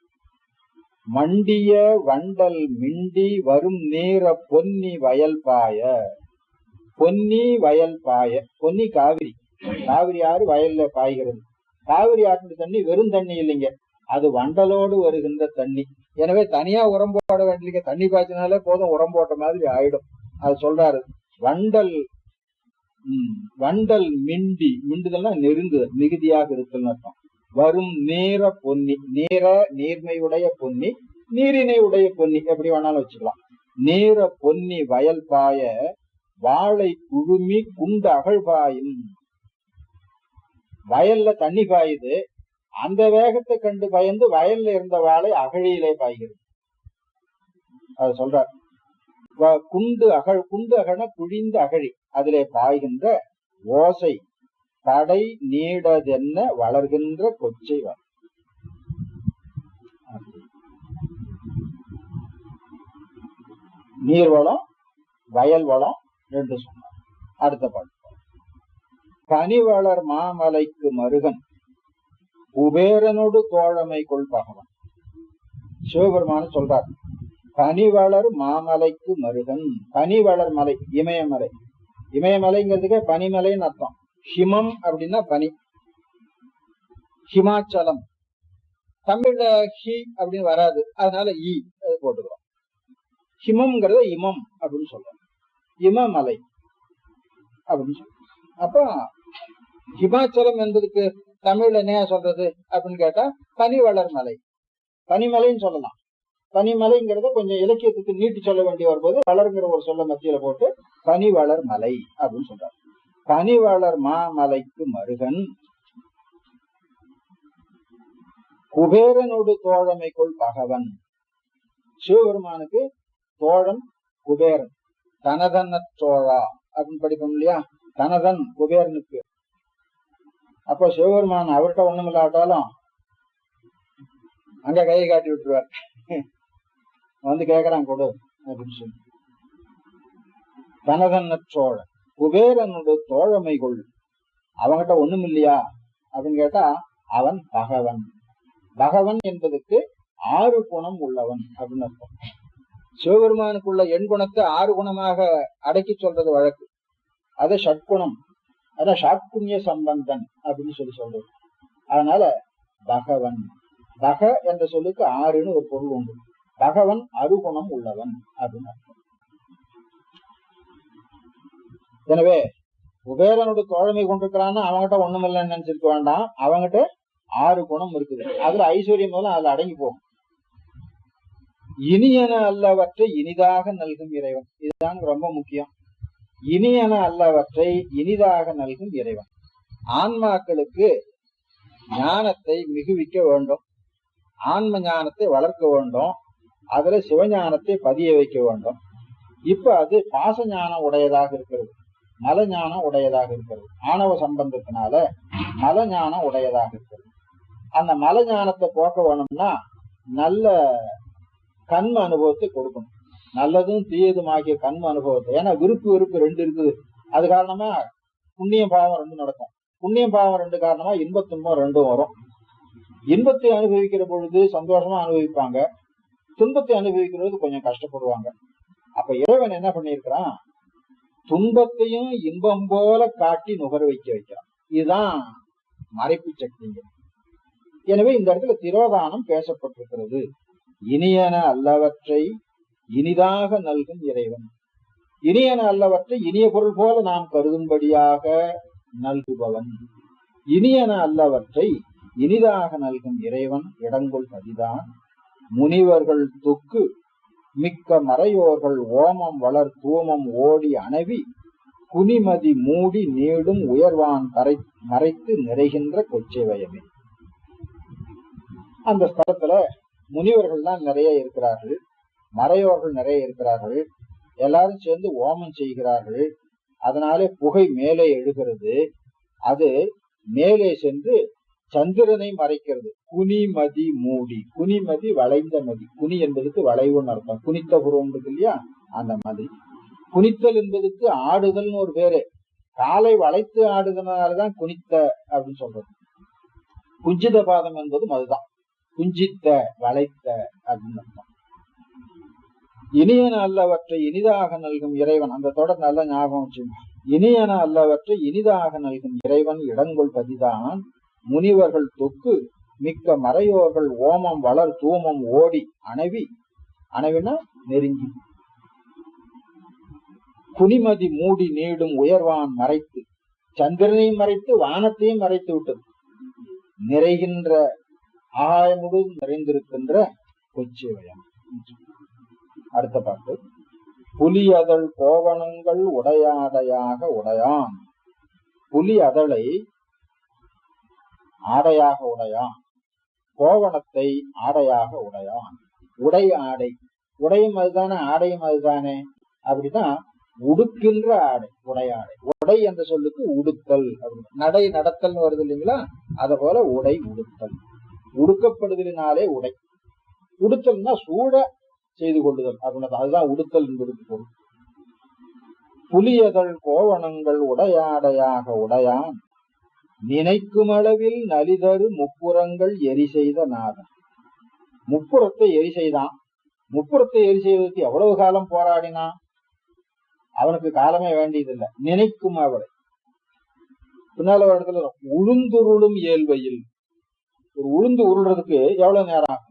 மண்டிய வண்டல் மிண்டி வரும் நீர பொன்னி வயல் பாய. பொன்னி வயல் பாய. பொன்னி காவிரி. காவிரி ஆறு வயல்ல பாய்கிறது. காவிரி ஆற்று தண்ணி வெறும் தண்ணி இல்லைங்க, அது வண்டலோடு வருகின்ற தண்ணி. எனவே தனியா உரம் போட வேண்டிய, தண்ணி பாய்ச்சினாலே போதும் உரம் போட்ட மாதிரி ஆயிடும். அது சொல்றாரு. வண்டல் வண்டல் மிண்டி, மிண்டுதல்னா நெருங்கு, மிகுதியாக இருக்குன்னு அர்த்தம். வரும் நீர பொன்னி, நீர நீர்மையுடைய பொன்னி, நீரினை உடைய பொன்னி, எப்படி வேணாலும் வச்சுக்கலாம். நீர பொன்னி வயல் பாய வாழை குழுமி குண்டு அகழ்பாயும். வயல்ல தண்ணி பாயுது, அந்த வேகத்தை கண்டு பயந்து வயல்ல இருந்த வாழை அகழியிலே பாய்கிறது. அது சொல்றார். குண்டு அகழ குழிந்த அகழி, அதிலே பாய்கின்ற ஓசை தடை நீடதென்ன வளர்கின்ற கொச்சை வர. நீர் வளம் வயல் வளம் ரெண்டு சொன்னார். அடுத்த பாட்டு. பனிவளர் மாமலைக்கு மருகன் குபேரனோடு தோழமை கொள் பகவன். சிவபெருமான சொல்றார். பனிவளர் மாமலைக்கு மருகன். பனிவளர் மலை இமயமலை. இமயமலைங்கிறதுக்கு பனிமலைன்னு அர்த்தம். ஹிமம் அப்படின்னா பனி. ஹிமாச்சலம் தமிழ்ல ஹி அப்படின்னு வராது, அதனால இ போட்டுக்கிறோம். ஹிமம்ங்கிறத இமம் அப்படின்னு சொல்றோம். இமமலை அப்படின்னு சொல்றோம். அப்ப ஹிமாச்சலம் என்பதுக்கு தமிழ்ல என்ன சொல்றது அப்படின்னு கேட்டா பனிவளர் மலை, பனிமலைன்னு சொல்லலாம். பனிமலைங்கிறத கொஞ்சம் இலக்கியத்துக்கு நீட்டி சொல்ல வேண்டிய வரும்போது வளர்ங்கிற ஒரு சொல்ல மத்தியில போட்டு பனிவளர் மலை அப்படின்னு சொல்றாரு. பனிவளர் மாமலைக்கு மருகன் குபேரனோடு தோழமை கொள் பகவன். சிவபெருமானுக்கு தோழன் குபேரன். தனதன்ன தோழா அப்படின்னு படிப்போம் இல்லையா, தனதன் குபேரனுக்கு. அப்போ சிவபெருமான் அவர்கிட்ட ஒண்ணும் இல்லாட்டாலும் அங்க கையை காட்டி விட்டுருவார். வந்து கேட்கறான் கொடு அப்படின்னு சொல்லி. தனதன்ன சோழன் குபேரனோட தோழமை கொள். அவங்கிட்ட ஒண்ணும் இல்லையா அப்படின்னு கேட்டா அவன் பகவன். பகவன் என்பதுக்கு 6 குணம் உள்ளவன் அப்படின்னு அர்த்தம். சிவபெருமானுக்குள்ள எண் குணத்தை 6 குணமாக அடக்கி சொல்றது வழக்கு. அது ஷட்குணம், அதான் ஷாட்புண்ணிய சம்பந்தன் அப்படின்னு சொல்லி சொல்றது. அதனால பகவன், பக என்ற சொல்லுக்கு 6ன்னு ஒரு பொருள் உண்டு. பகவன் அருகுணம் உள்ளவன் அப்படின்னு அர்த்தம். எனவே குபேரனோட தோழமை கொண்டிருக்கிறான்னு அவங்ககிட்ட ஒண்ணும் இல்லைன்னு நினைச்சிருக்க வேண்டாம். அவங்ககிட்ட 6 குணம் இருக்குது. அதுல ஐஸ்வர்யம் முதல்ல அதுல அடங்கி போகும். இனியன அல்லவற்றை இனிதாக நல்கும் இறைவன், இதுதான் ரொம்ப முக்கியம். இனியன அல்லவற்றை இனிதாக நல்கும் இறைவன். ஆன்மாக்களுக்கு ஞானத்தை மிகுவிக்க வேண்டும், ஆன்ம ஞானத்தை வளர்க்க வேண்டும், அதுல சிவஞானத்தை பதிய வைக்க வேண்டும். இப்ப அது பாச ஞானம் உடையதாக இருக்கிறது, மல ஞானம் உடையதாக இருக்கிறது. ஆணவ சம்பந்தத்தினால மல ஞானம் உடையதாக இருக்கிறது. அந்த மல ஞானத்தை போக்க வேணும்னா நல்ல கண்ம அனுபவத்தை கொடுக்கணும். நல்லதும் தீயதும் ஆகிய கண்ம அனுபவத்தை. ஏன்னா விருப்பு வெறுப்பு 2 இருக்குது. அது காரணமா புண்ணியம் பாவம் 2 நடக்கும். புண்ணியம் பாவம் 2 காரணமா இன்பத் துன்பம் 2 வரும். இன்பத்தை அனுபவிக்கிற பொழுது சந்தோஷமா அனுபவிப்பாங்க, துன்பத்தை அனுபவிக்கிறது கொஞ்சம் கஷ்டப்படுவாங்க. அப்ப இறைவன் என்ன பண்ணிருக்கிறான், துன்பத்தையும் இன்பம் போல காட்டி நுகர வைக்கிறான். இதுதான் மறைப்பு சக்திங்க. எனவே இந்த இடத்துல திரோதானம் பேசப்பட்டிருக்கிறது. இனியன அல்லவற்றை இனிதாக நல்கும் இறைவன். இனியன அல்லவற்றை இனிய பொருள் போல நாம் கருதும்படியாக நல்குபவன். இனியன அல்லவற்றை இனிதாக நல்கும் இறைவன் இடங்கொள் பதிதான். முனிவர்கள் தொக்கு மிக்க மறையோர்கள் ஓமம் வளர் தூமம் ஓடி அணவி குனிமதி மூடி நீடும் உயர்வான் மறைத்து நிறைகின்ற கொச்சை வயமே. அந்த ஸ்தலத்துல முனிவர்கள் தான் நிறைய இருக்கிறார்கள், மறையோர்கள் நிறைய இருக்கிறார்கள். எல்லாரும் சேர்ந்து ஓமம் செய்கிறார்கள். அதனாலே புகை மேலே எழுகிறது. அது மேலே சென்று சந்திரனை மறைக்கிறது. குனிமதி மூடி, குனிமதி வளைந்த மதி. குனி என்பதுக்கு வளைவுன்னு அர்த்தம். குனித்த புறம் இருக்கு இல்லையா, அந்த மாதிரி. குனித்தல் என்பதுக்கு ஆடுதல்னு ஒரு பேரு. காலை வளைத்து ஆடுதனாலதான் குனித்த அப்படின்னு சொல்றது. குஞ்சித பாதம் என்பதும் அதுதான். குஞ்சித்த வளைத்த அப்படின்னு அர்த்தம். இனியன அல்லவற்றை இனிதாக நல்கும் இறைவன், அந்த தொடர் நல்ல ஞாபகம் வச்சுங்க. இனியன அல்லவற்றை இனிதாக நல்கும் இறைவன் இடங்கொள் பதிதான் முனிவர்கள் தொக்கு மிக்க மறையோர்கள் ஓமம் வளர் தூமம் ஓடி அணைவி, அணைவினா நெருங்கி, குனிமதி மூடி நீடும் உயர்வான் மறைத்து, சந்திரனையும் மறைத்து வானத்தையும் மறைத்து விட்டது, நிறைகின்ற ஆகாயம் முழுவதும் நிறைந்திருக்கின்ற கொச்சிவயம். அடுத்த பாட்டு. புலி அதழ் கோவணங்கள் உடையாடையாக உடையான், புலி அதழை ஆடையாக உடையான், கோவணத்தை ஆடையாக உடையான். உடை ஆடை, உடையும் அதுதானே ஆடையும் அதுதானே, அப்படின்னா உடுக்கின்ற ஆடை உடையாடை. உடை என்ற சொல்லுக்கு உடுத்தல், நடை நடத்தல் வருது இல்லைங்களா, அத போல உடை உடுத்தல், உடுக்கப்படுதலினாலே உடை. உடுத்தல்னா சூழ செய்து கொள்ளுதல் அப்படின்னா அதுதான் உடுத்தல் என்பதற்கு பொருள். புலியதழ் கோவணங்கள் உடையாடையாக உடையான் நினைக்கும் அளவில் நலிதரு முப்புறங்கள் எரி செய்த நாதன். முப்புறத்தை எரி செய்தான். முப்புறத்தை எரி செய்வதற்கு எவ்வளவு காலம் போராடினான்? அவனுக்கு காலமே வேண்டியதில்லை. நினைக்கும் அவளை பின்னால ஒரு இடத்துல உளுந்துருளும் இயல்பையில், ஒரு உளுந்து உருள்றதுக்கு எவ்வளவு நேரம் ஆகும்?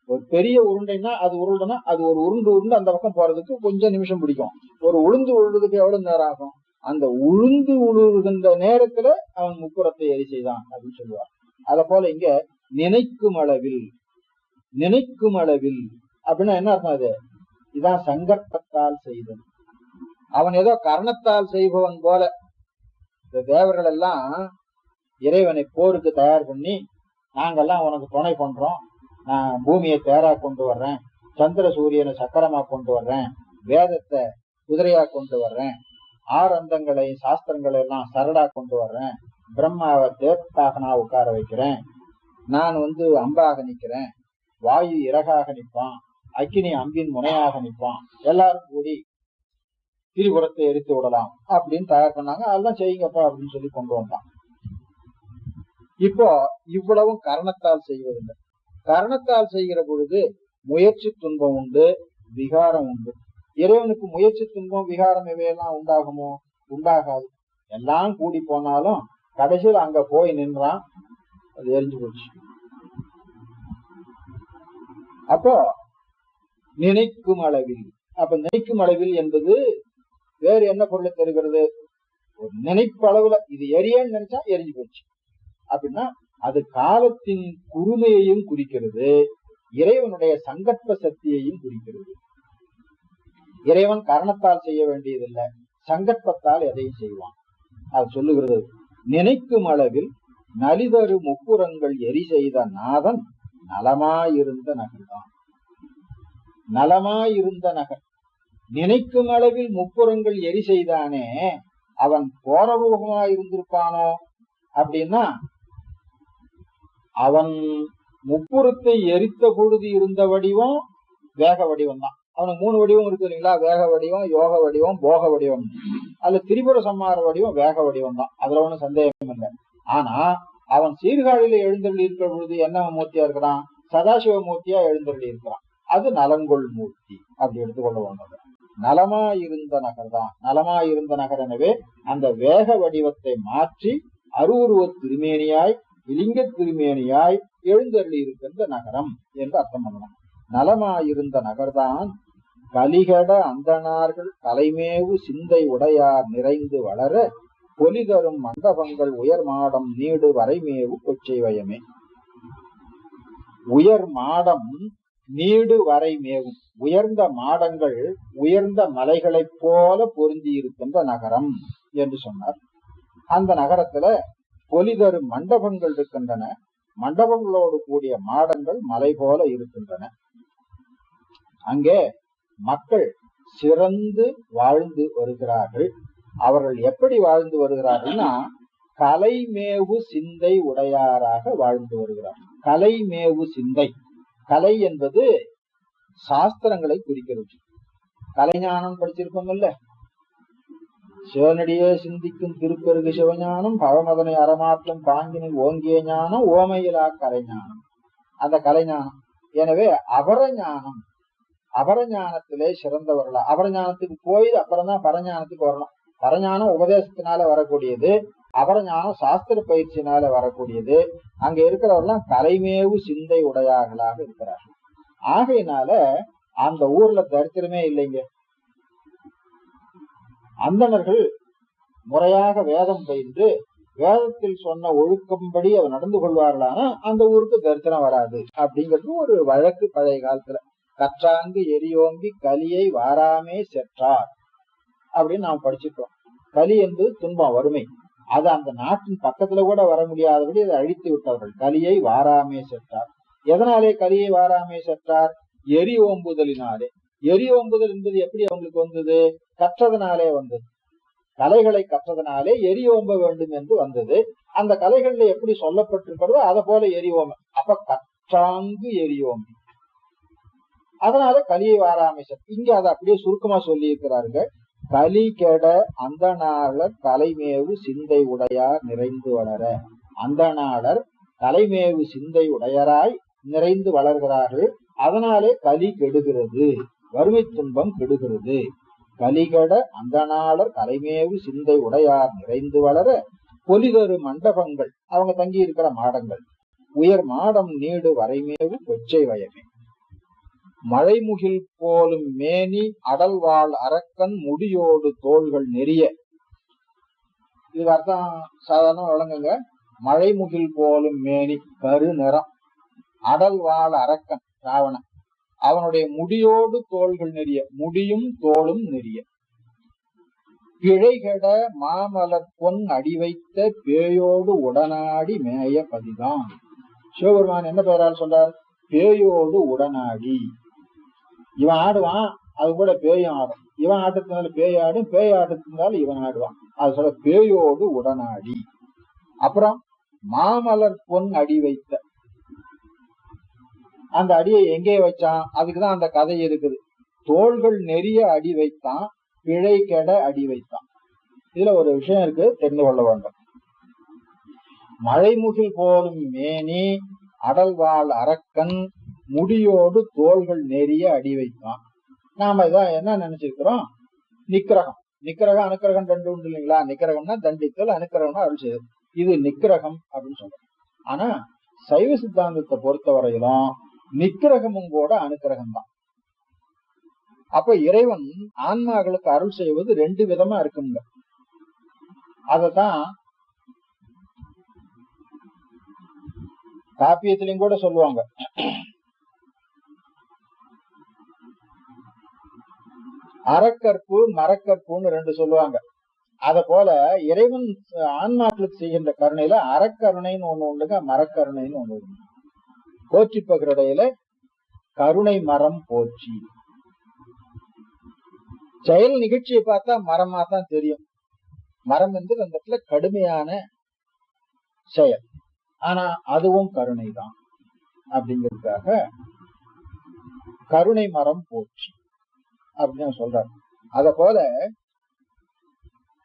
ஒரு பெரிய உருண்டைன்னா அது உருள்னா அது ஒரு உருண்டு அந்த பக்கம் போறதுக்கு கொஞ்சம் நிமிஷம் பிடிக்கும். ஒரு உளுந்து உருள்றதுக்கு எவ்வளவு நேரம் ஆகும்? அந்த உளுந்து உருள்கின்ற நேரத்துல அவன் முப்புறத்தை எரி செய்தான் அப்படின்னு சொல்லுவார். அத போல இங்க நினைக்கும் அளவில், நினைக்கும் அளவில் அப்படின்னா என்ன அர்த்தம்? அது இதான் சங்கற்பத்தால் செய்தது. அவன் ஏதோ கர்ணத்தால் செய்பவன் போல. இந்த தேவர்கள் எல்லாம் இறைவனை போருக்கு தயார் பண்ணி, நாங்கெல்லாம் உனக்கு துணை பண்றோம், நான் பூமியை தேரா கொண்டு வர்றேன், சந்திர சூரியனை சக்கரமா கொண்டு வர்றேன், வேதத்தை குதிரையா கொண்டு வர்றேன், ஆறந்தங்களை சாஸ்திரங்களை எல்லாம் சரடா கொண்டு வர்றேன், பிரம்மாவை தேர்த்தாக நான் உட்கார வைக்கிறேன், நான் அம்பாக நிக்கிறேன், வாயு இறகாக நிற்பான், அக்கினி அம்பின் முனையாக நிற்பான், எல்லாரும் கூடி திரிபுரத்தை எரித்து விடலாம் அப்படின்னு தயார் பண்ணாங்க. அதெல்லாம் செய்யுங்கப்பா அப்படின்னு சொல்லி கொண்டு வந்தான். இப்போ இவ்வளவும் கரணத்தால் செய்வதில்லை. கரணத்தால் செய்கிற பொழுது முயற்சி துன்பம் உண்டு, விகாரம் உண்டு. இறைவனுக்கு முயற்சி துன்பம் விகாரம் இவையெல்லாம் உண்டாகுமோ? உண்டாகாது. எல்லாம் கூடி போனாலும் கடைசியில் அங்க போய் நின்றான், அது எரிஞ்சு போச்சு. அப்போ நினைக்கும் அளவில், அப்ப நினைக்கும் அளவில் என்பது வேறு என்ன பொருளை தருகிறது? ஒரு நினைப்பு அளவுல இது எரியன்னு நினைச்சா எரிஞ்சு போச்சு அப்படின்னா அது காலத்தின் குறுமையையும் குறிக்கிறது, இறைவனுடைய சங்கற்ப சக்தியையும் குறிக்கிறது. இறைவன் கரணத்தால் செய்ய வேண்டியதில்லை, சங்கற்பத்தால் எதையும் செய்வான். அது சொல்லுகிறது. நினைக்கும் அளவில் நலிதரு முப்புறங்கள் எரி செய்த நாதன் நலமாயிருந்த நகர்தான். நலமாயிருந்த நகர். நினைக்கும் அளவில் முப்புறங்கள் எரி செய்தானே, அவன் போரமுகமா இருந்திருப்பானோ அப்படின்னா, அவன் முப்புறத்தை எரித்த பொழுது இருந்த வடிவம் வேக வடிவம் தான். அவனுக்கு 3 வடிவம் இருக்கு இல்லைங்களா? வேக வடிவம், யோக வடிவம், போக வடிவம். அதுல திரிபுர சம்மார வடிவம் வேக வடிவம் தான், அதுல ஒண்ணும் சந்தேகம் இல்லை. ஆனா அவன் சீர்காழியில எழுந்தருளி இருக்கிற பொழுது என்ன மூர்த்தியா இருக்கிறான்? சதாசிவ மூர்த்தியா எழுந்தருளி இருக்கிறான். அது நலங்கொள் மூர்த்தி அப்படி எடுத்துக்கொள்ள வேண்டது. நலமாயிருந்த நகர் தான். நலமாயிருந்த நகர். எனவே அந்த வேக வடிவத்தை மாற்றி அருவுருவ திருமேனியாய், இலிங்க திருமேனியாய் எழுந்தருளி இருக்கின்ற நகரம் என்று அர்த்தம் பண்ணணும். நலமாயிருந்த நகர்தான் கலிகட அந்தனார்கள் கலைமேவு சிந்தை உடையார் நிறைந்து வளர பொலிதரும் மண்டபங்கள் உயர் மாடம் நீடு வரைமேவு கொச்சைவயமே. உயர் மாடம் நீடு வரை மேவும், உயர்ந்த மாடங்கள் உயர்ந்த மலைகளைப் போல பொருந்தி இருக்கின்ற நகரம் என்று சொன்னார். அந்த நகரத்துல பொலிதரு மண்டபங்கள் இருக்கின்றன, மண்டபங்களோடு கூடிய மாடங்கள் மலை போல இருக்கின்றன. அங்கே மக்கள் சிறந்து வாழ்ந்து வருகிறார்கள். அவர்கள் எப்படி வாழ்ந்து வருகிறார்கள்னா, கலைமேவு சிந்தை உடையாராக வாழ்ந்து வருகிறார்கள். கலைமேவு சிந்தை, கலை என்பது சாஸ்திரங்களை குறிக்கிறது. கலைஞானம் படிச்சிருப்போம்ல, சிவனடியே சிந்திக்கும் திருப்பெருகு சிவஞானம், பவமதனை அறமாற்றும் பாங்கினில் ஓங்கிய ஞானம், ஓமையிலா கலைஞானம். அந்த கலைஞானம். எனவே அபரஞானம், அபரஞானத்திலே சிறந்தவர்களா, அபரஞானத்துக்கு போய் அப்புறம் தான் பரஞானத்துக்கு வரணும். பரஞானம் உபதேசத்தினால வரக்கூடியது, அபரஞானம் சாஸ்திர பயிற்சியினால வரக்கூடியது. அங்க இருக்கிறவர்கள்லாம் கலைமேவு சிந்தை உடையார்களாக இருக்கிறார்கள். ஆகையினால அந்த ஊர்ல தரித்திரமே இல்லைங்க. அந்தணர்கள் முறையாக வேதம் பயின்று வேதத்தில் சொன்ன ஒழுக்கம்படி அவர் நடந்து கொள்வார்களானா அந்த ஊருக்கு தரித்திரம் வராது அப்படிங்கிறது ஒரு வழக்கு. பழைய காலத்துல கற்றாங்கு எரியோம்பி கலியை வாராமே செற்றார் அப்படின்னு நாம் படிச்சுட்டோம். கலி என்பது துன்பம், வறுமை. அது அந்த நாட்டின் பக்கத்துல கூட வர முடியாதபடி அதை அழித்து விட்டவர்கள். கலியை வாராமே செற்றார். எதனாலே கலியை வாராமே செற்றார்? எரி ஓம்புதலினாலே. எரி ஓம்புதல் என்பது எப்படி அவங்களுக்கு வந்தது? கற்றதனாலே வந்தது. கலைகளை கற்றதனாலே எரி ஓம்ப வேண்டும் என்று வந்தது. அந்த கலைகள்ல எப்படி சொல்லப்பட்டிருக்கிறதோ அதை போல எரி ஓம்ப. அப்ப கற்றாங்கு எரியோம்பி, அதனால கலியை வாராமை செற்றார். இங்க அதை அப்படியே சுருக்கமா சொல்லி இருக்கிறாருங்க. கலி கெட அந்தணாளர் தலைமேவு சிந்தை உடையார் நிறைந்து வளர. அந்தணாளர் தலைமேவு சிந்தை உடையராய் நிறைந்து வளர்கிறார்கள். அதனாலே கலி கெடுகிறது, வறுமை துன்பம் கெடுகிறது. கலிகட அந்தணாளர் தலைமேவு சிந்தை உடையார் நிறைந்து வளர பொலிதரு மண்டபங்கள், அவங்க தங்கி இருக்கிற மாடங்கள், உயர் மாடம் நீடு வரைமேவு கொச்சை வயமே. மழைமுகில் போலும் மேனி அடல்வாள் அரக்கன் முடியோடு தோள்கள் நெறிய. இதுக்கு அர்த்தம் சாதாரண விளங்குங்க. மழைமுகில் போலும் மேனி கரு நிறம், அடல்வாள் அரக்கன் ராவணன், அவனுடைய முடியோடு தோள்கள் நெறிய, முடியும் தோளும் நெறிய. கிழைகட மாமலர் பொன் அடி வைத்த பேயோடு உடனாடி மேய பதிதான். சிவபெருமான் என்ன பெயரால் சொல்றார்? பேயோடு உடனாடி. இவன் ஆடுவான், அது கூட பேயும் ஆடும். இவன் ஆட்டத்தினால பேய் ஆடும், பேய் ஆட்டத்தினால இவன் ஆடுவான். அது சொல்ல பேயோடு உடனாடி. அப்புறம் மாமலர் பொன் அடி வைத்த, அந்த அடியை எங்கே வச்சான்? அதுக்குதான் அந்த கதை இருக்குது. தோள்கள் நெறிய அடி வைத்தான், பிழை கெட அடி வைத்தான். இதுல ஒரு விஷயம் இருக்கு, தெரிந்து கொள்ள வேண்டும். மழைமுகில் போலும் மேனி அடல்வாள் அரக்கன் முடியோடு தோள்கள் நெறிய அடி வைத்தான். நாம இதான் என்ன நினைச்சிருக்கிறோம்? நிக்கிரகம். நிக்கிரகம் அனுக்கிரகம் ரெண்டு உண்டு இல்லைங்களா? நிக்கிரகம்னா தண்டித்தல், அனுக்கிரகம்னா அருள் செய்தல். இது நிக்கிரகம் அப்படின்னு சொல்றோம். ஆனா சைவ சித்தாந்தத்தை பொறுத்த வரையிலும் நிக்கிரகமும் கூட அனுக்கிரகம் தான். அப்ப இறைவன் ஆன்மாக்களுக்கு அருள் செய்வது ரெண்டு விதமா இருக்குங்க. அததான் காப்பியத்திலையும் கூட சொல்லுவாங்க. அறக்கற்பு மரக்கற்புன்னு ரெண்டு சொல்லுவாங்க. அத போல இறைவன் ஆன்மாக்களுக்கு செய்கின்ற கருணையில அறக்கருணைன்னு ஒண்ணு உண்டுங்க, மரக்கருணைன்னு ஒண்ணு உண்டு. போற்றி பகருடையில கருணை மரம் போற்றி. செயல் நிகழ்ச்சியை பார்த்தா மரமா தான் தெரியும். மரம் வந்து அந்த இடத்துல கடுமையான செயல், ஆனா அதுவும் கருணை தான் அப்படிங்கிறதுக்காக கருணை மரம் போற்றி அப்படின்னு சொல்றாரு. அத போல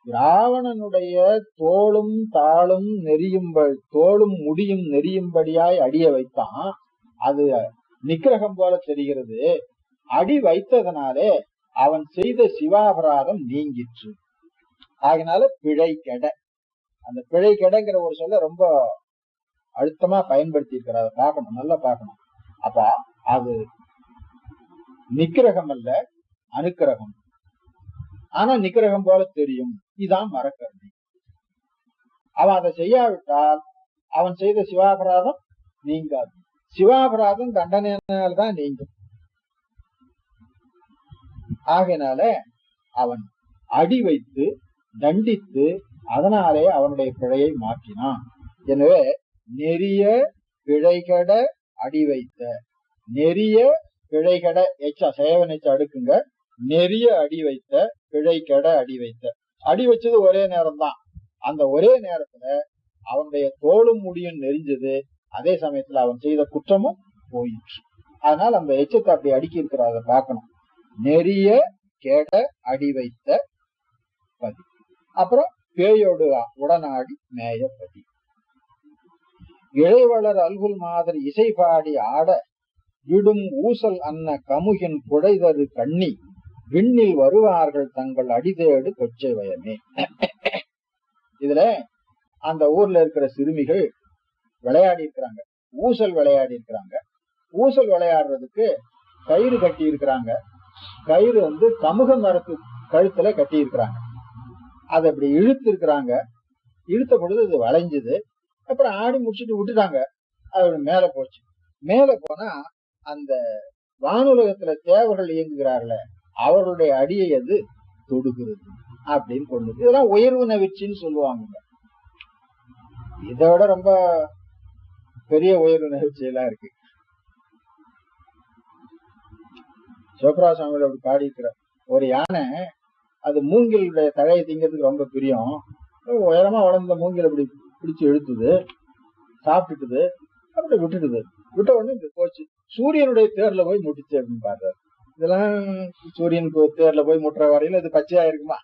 ராவணனுடைய தோளும் தாளும் நெறியும்படி, தோளும் முடியும் நெறியும்படியாய் அடிய வைத்தான். அது நிக்கிரகம் போல தெரிகிறது. அடி வைத்ததனாலே அவன் செய்த சிவாபராதம் நீங்கிற்று. ஆகினால பிழை கெட. அந்த பிழை கெடங்கிற ஒரு சொல்ல ரொம்ப அழுத்தமா பயன்படுத்தி இருக்கிற, அதை பார்க்கணும், நல்லா பார்க்கணும். அப்ப அது நிக்கிரகம் அல்ல, அனுக்கிரகம். ஆனா நிக்கிரகம் போல தெரியும். இதான் மரக்கருணை. அவன் அதை செய்யாவிட்டால் அவன் செய்த சிவாபராதம் நீங்காது. சிவாபராதம் தண்டனையினால்தான் நீங்கும். ஆகையினால அவன் அடி வைத்து தண்டித்து அதனாலே அவனுடைய பிழையை மாற்றினான். எனவே நெறிய பிழைகட அடி வைத்த, நெறிய பிழைகட எச்சா சேவன் எச்ச அடுக்குங்க, நெறிய அடி வைத்த பிழைகட அடி வைத்த. அடி வச்சது ஒரே நேரம் தான். அந்த ஒரே நேரத்துல அவனுடைய தோளும் முடியும் நெறிஞ்சது, அதே சமயத்துல அவன் செய்த குற்றமும் போயிற்று. அதனால அந்த எச்சத்தை அப்படி அடுக்கி இருக்கிற, அதை பார்க்கணும். நெறிய கெட அடி வைத்த பதி. அப்புறம் பேயோடு உடனாடி மேய பதி. இழைவளர் அல்குல் மாதிரி இசை பாடி ஆட விடும் ஊசல் அன்ன கமுகின் குழைதரு கண்ணி விண்ணில் வருவார்கள் தங்கள் அடிதேடு கொச்சை வயமே. இதுல அந்த ஊர்ல இருக்கிற சிறுமிகள் விளையாடி இருக்கிறாங்க, ஊசல் விளையாடி இருக்கிறாங்க. ஊசல் விளையாடுறதுக்கு கயிறு கட்டி இருக்கிறாங்க. கயிறு கமுக மரத்து கழுத்துல கட்டி இருக்கிறாங்க. அதை அப்படி இழுத்து இருக்கிறாங்க. இழுத்த பொழுது அது வளைஞ்சது. அப்புறம் ஆடி முடிச்சுட்டு விட்டுட்டாங்க. அது மேல போச்சு. மேல போனா அந்த வானுலகத்துல தேவர்கள் இயங்குகிறார்கள அவர்களுடைய அடியை அது தொடுகிறது அப்படின்னு கொண்டு. இதெல்லாம் உயர்வு நவிற்சின்னு சொல்லுவாங்க. இதோட ரொம்ப பெரிய உயர்வு நவிற்சி எல்லாம் இருக்கு. சிவபிரகாசாமிகள் அப்படி பாடி இருக்கிறார். ஒரு யானை அது மூங்கிலுடைய தழையை திங்கிறதுக்கு ரொம்ப பிரியம். உயரமா வளர்ந்த மூங்கில் அப்படி பிடிச்சு இழுத்துது, சாப்பிட்டுட்டுது, அப்படி விட்டுட்டுது. விட்ட உடனே இது போச்சு. சூரியனுடைய தேர்ல போய் முட்டுச்சு அப்படின்னு பாடுறாரு. இதெல்லாம் சூரியனுக்கு தேர்ல போய் முட்டுற வரையில இது பச்சையா இருக்குமா?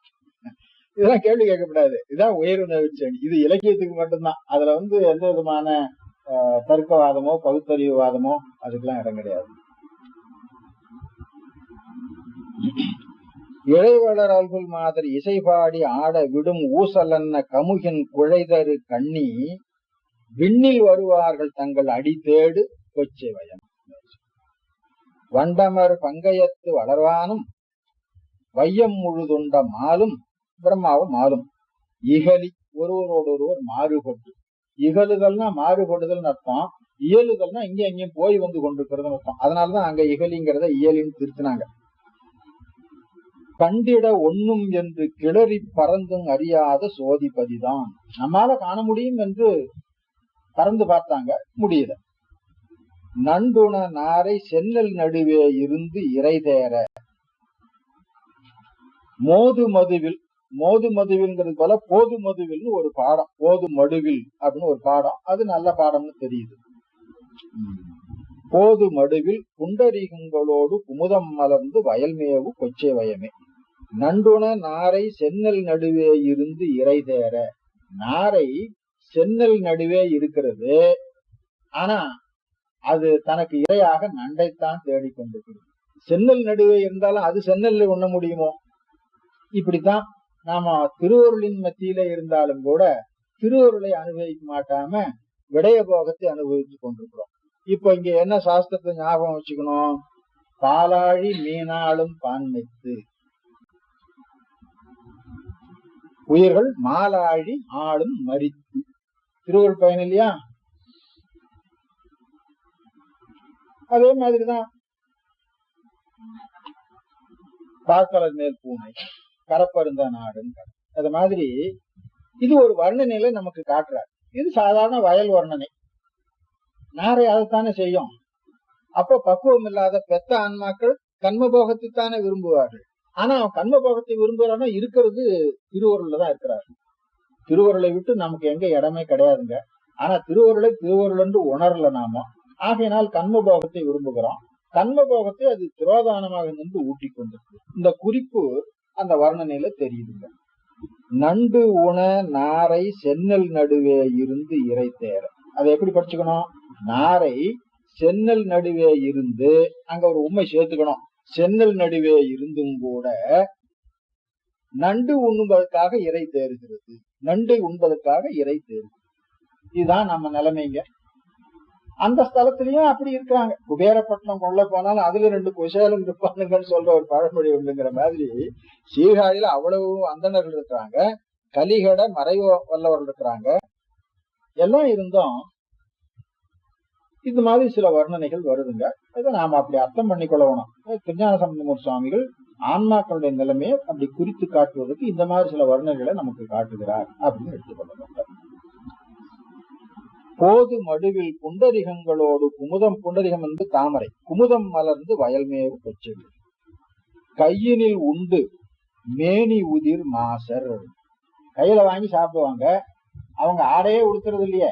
இதெல்லாம் கேள்வி கேட்கக்கூடாது. இதுதான் உயர்வு நவிற்சி. இது இலக்கியத்துக்கு மட்டும்தான். அதுல எந்த விதமான தர்க்கவாதமோ பகுத்தறிவுவாதமோ அதுக்கெல்லாம் இடம் கிடையாது. இழைவளர் அல்குல் மாதிரி இசை பாடி ஆட விடும் ஊசலன்ன கமுகின் குழைதரு கண்ணி விண்ணில் வருவார்கள் தங்கள் அடி தேடு கொச்சை வயம். வண்டமர் பங்கயத்து வளர்வானும் வையம் முழுதுண்ட மாலும் பிரம்மாவும் மாலும் இகலி ஒருவரோடு ஒருவர் மாறுபட்டு. இகழுதல்னா மாறுபடுதல் அர்த்தம், இயலுதல்னா இங்க எங்கேயும் போய் கொண்டிருக்கிறது அர்த்தம். அதனாலதான் அங்க இகலிங்கிறத இயலின்னு திருத்தினாங்க. கண்டிட ஒண்ணும் என்று கிளறி பறந்தும் அறியாத சோதிபதிதான். நம்மால காண முடியும் என்று பறந்து பார்த்தாங்க, முடியல. நண்டுண நாரை சென்னல் நடுவே இருந்து இறை தேர மோது மதுவில். மோது மதுவில்ங்கிறது போல போது மதுவில்னு ஒரு பாடம், போது மடுவில் அப்படின்னு ஒரு பாடம். அது நல்ல பாடம்னு தெரியுது. போது மடுவில் புண்டரீகங்களோடு குமுதம் மலர்ந்து வயல்மேவு கொச்சை வயமே. நண்டுண நாரை சென்னல் நடுவே இருந்து இறை தேர. நாரை சென்னல் நடுவே இருக்கிறது, ஆனா அது தனக்கு இரையாக நண்டைத்தான் தேடிக்கொண்டிருக்கிறது. சென்னல் நடுவே இருந்தாலும் அது சென்னல்ல உண்ண முடியுமோ? இப்படித்தான் நாம திருவருளின் மத்தியில இருந்தாலும் கூட திருவருளை அனுபவிக்க மாட்டாம விடய போகத்தை அனுபவித்து கொண்டிருக்கிறோம். இப்ப இங்க என்ன சாஸ்திரத்தை ஞாபகம் வச்சுக்கணும்? பாலாழி மீனாளும் பான்மைத்து உயிர்கள் மாலாழி ஆளும் மரித்து. திருவருள் பயன் இல்லையா? அதே மாதிரிதான் பார்க்கலர் மேல் பூனை கரப்பருந்த நாடுன்னு. அது மாதிரி இது ஒரு வர்ணனையில நமக்கு காட்டுறார். இது சாதாரண வயல் வர்ணனை. நாரை அதைத்தானே செய்யும். அப்ப பக்குவம் இல்லாத பெத்த ஆன்மாக்கள் கண்மபோகத்தைத்தானே விரும்புவார்கள். ஆனா அவன் கண்மபோகத்தை விரும்புறான்னா இருக்கிறது திருவருள்ல தான் இருக்கிறார். திருவருளை விட்டு நமக்கு எங்க இடமே கிடையாதுங்க. ஆனா திருவருளை திருவருள் என்று உணரல நாம. ஆகையினால் கண்மபோகத்தை விரும்புகிறோம். கண்மபோகத்தை அது திரோதானமாக நின்று ஊட்டி கொண்டிருக்கு. இந்த குறிப்பு அந்த வர்ணனையில தெரியுதுங்க. நண்டு உண நாரை சென்னல் நடுவே இருந்து இறை தேர. அதை எப்படி படிச்சுக்கணும்? நாரை சென்னல் நடுவே இருந்து, அங்க ஒரு உண்மை சேர்த்துக்கணும். சென்னல் நடுவே இருந்தும் கூட நண்டு உண்ணுவதற்காக இறை தேறுகிறது. நண்டு உண்பதற்காக இறை தேறுகிறது. இதுதான் நம்ம நிலைமைங்க. அந்த ஸ்தலத்திலயும் அப்படி இருக்கிறாங்க. குபேரப்பட்டினம் கொள்ள போனாலும் அதுல 2 குசேலம் இருப்பானுங்கன்னு சொல்ற ஒரு பழமொழி உண்டுங்கிற மாதிரி சீர்காழியில அவ்வளவு அந்தணர்கள் இருக்கிறாங்க, கலிகட மறைவு வல்லவர்கள் இருக்கிறாங்க. எல்லாம் இருந்தும் இது மாதிரி சில வர்ணனைகள் வருதுங்க. அதை நாம அப்படி அர்த்தம் பண்ணிக்கொள்ளணும். திருஞான சம்பந்தமூர்த்தி சுவாமிகள் ஆன்மாக்களுடைய நிலைமையை அப்படி குறித்து காட்டுவதற்கு இந்த மாதிரி சில வர்ணனைகளை நமக்கு காட்டுகிறார் அப்படின்னு எடுத்துக்கொள்ளணும். போது மடுவில் புண்டரிகங்களோடு குமுதம். புண்டரிகம் என்று தாமரை. குமுதம் மலர்ந்து வயல்மேவு கொச்சது. கையினில் உண்டு மேனி உதிர் மாசர். கையில வாங்கி சாப்பிடுவாங்க. அவங்க ஆடையே உடுத்துறது இல்லையே.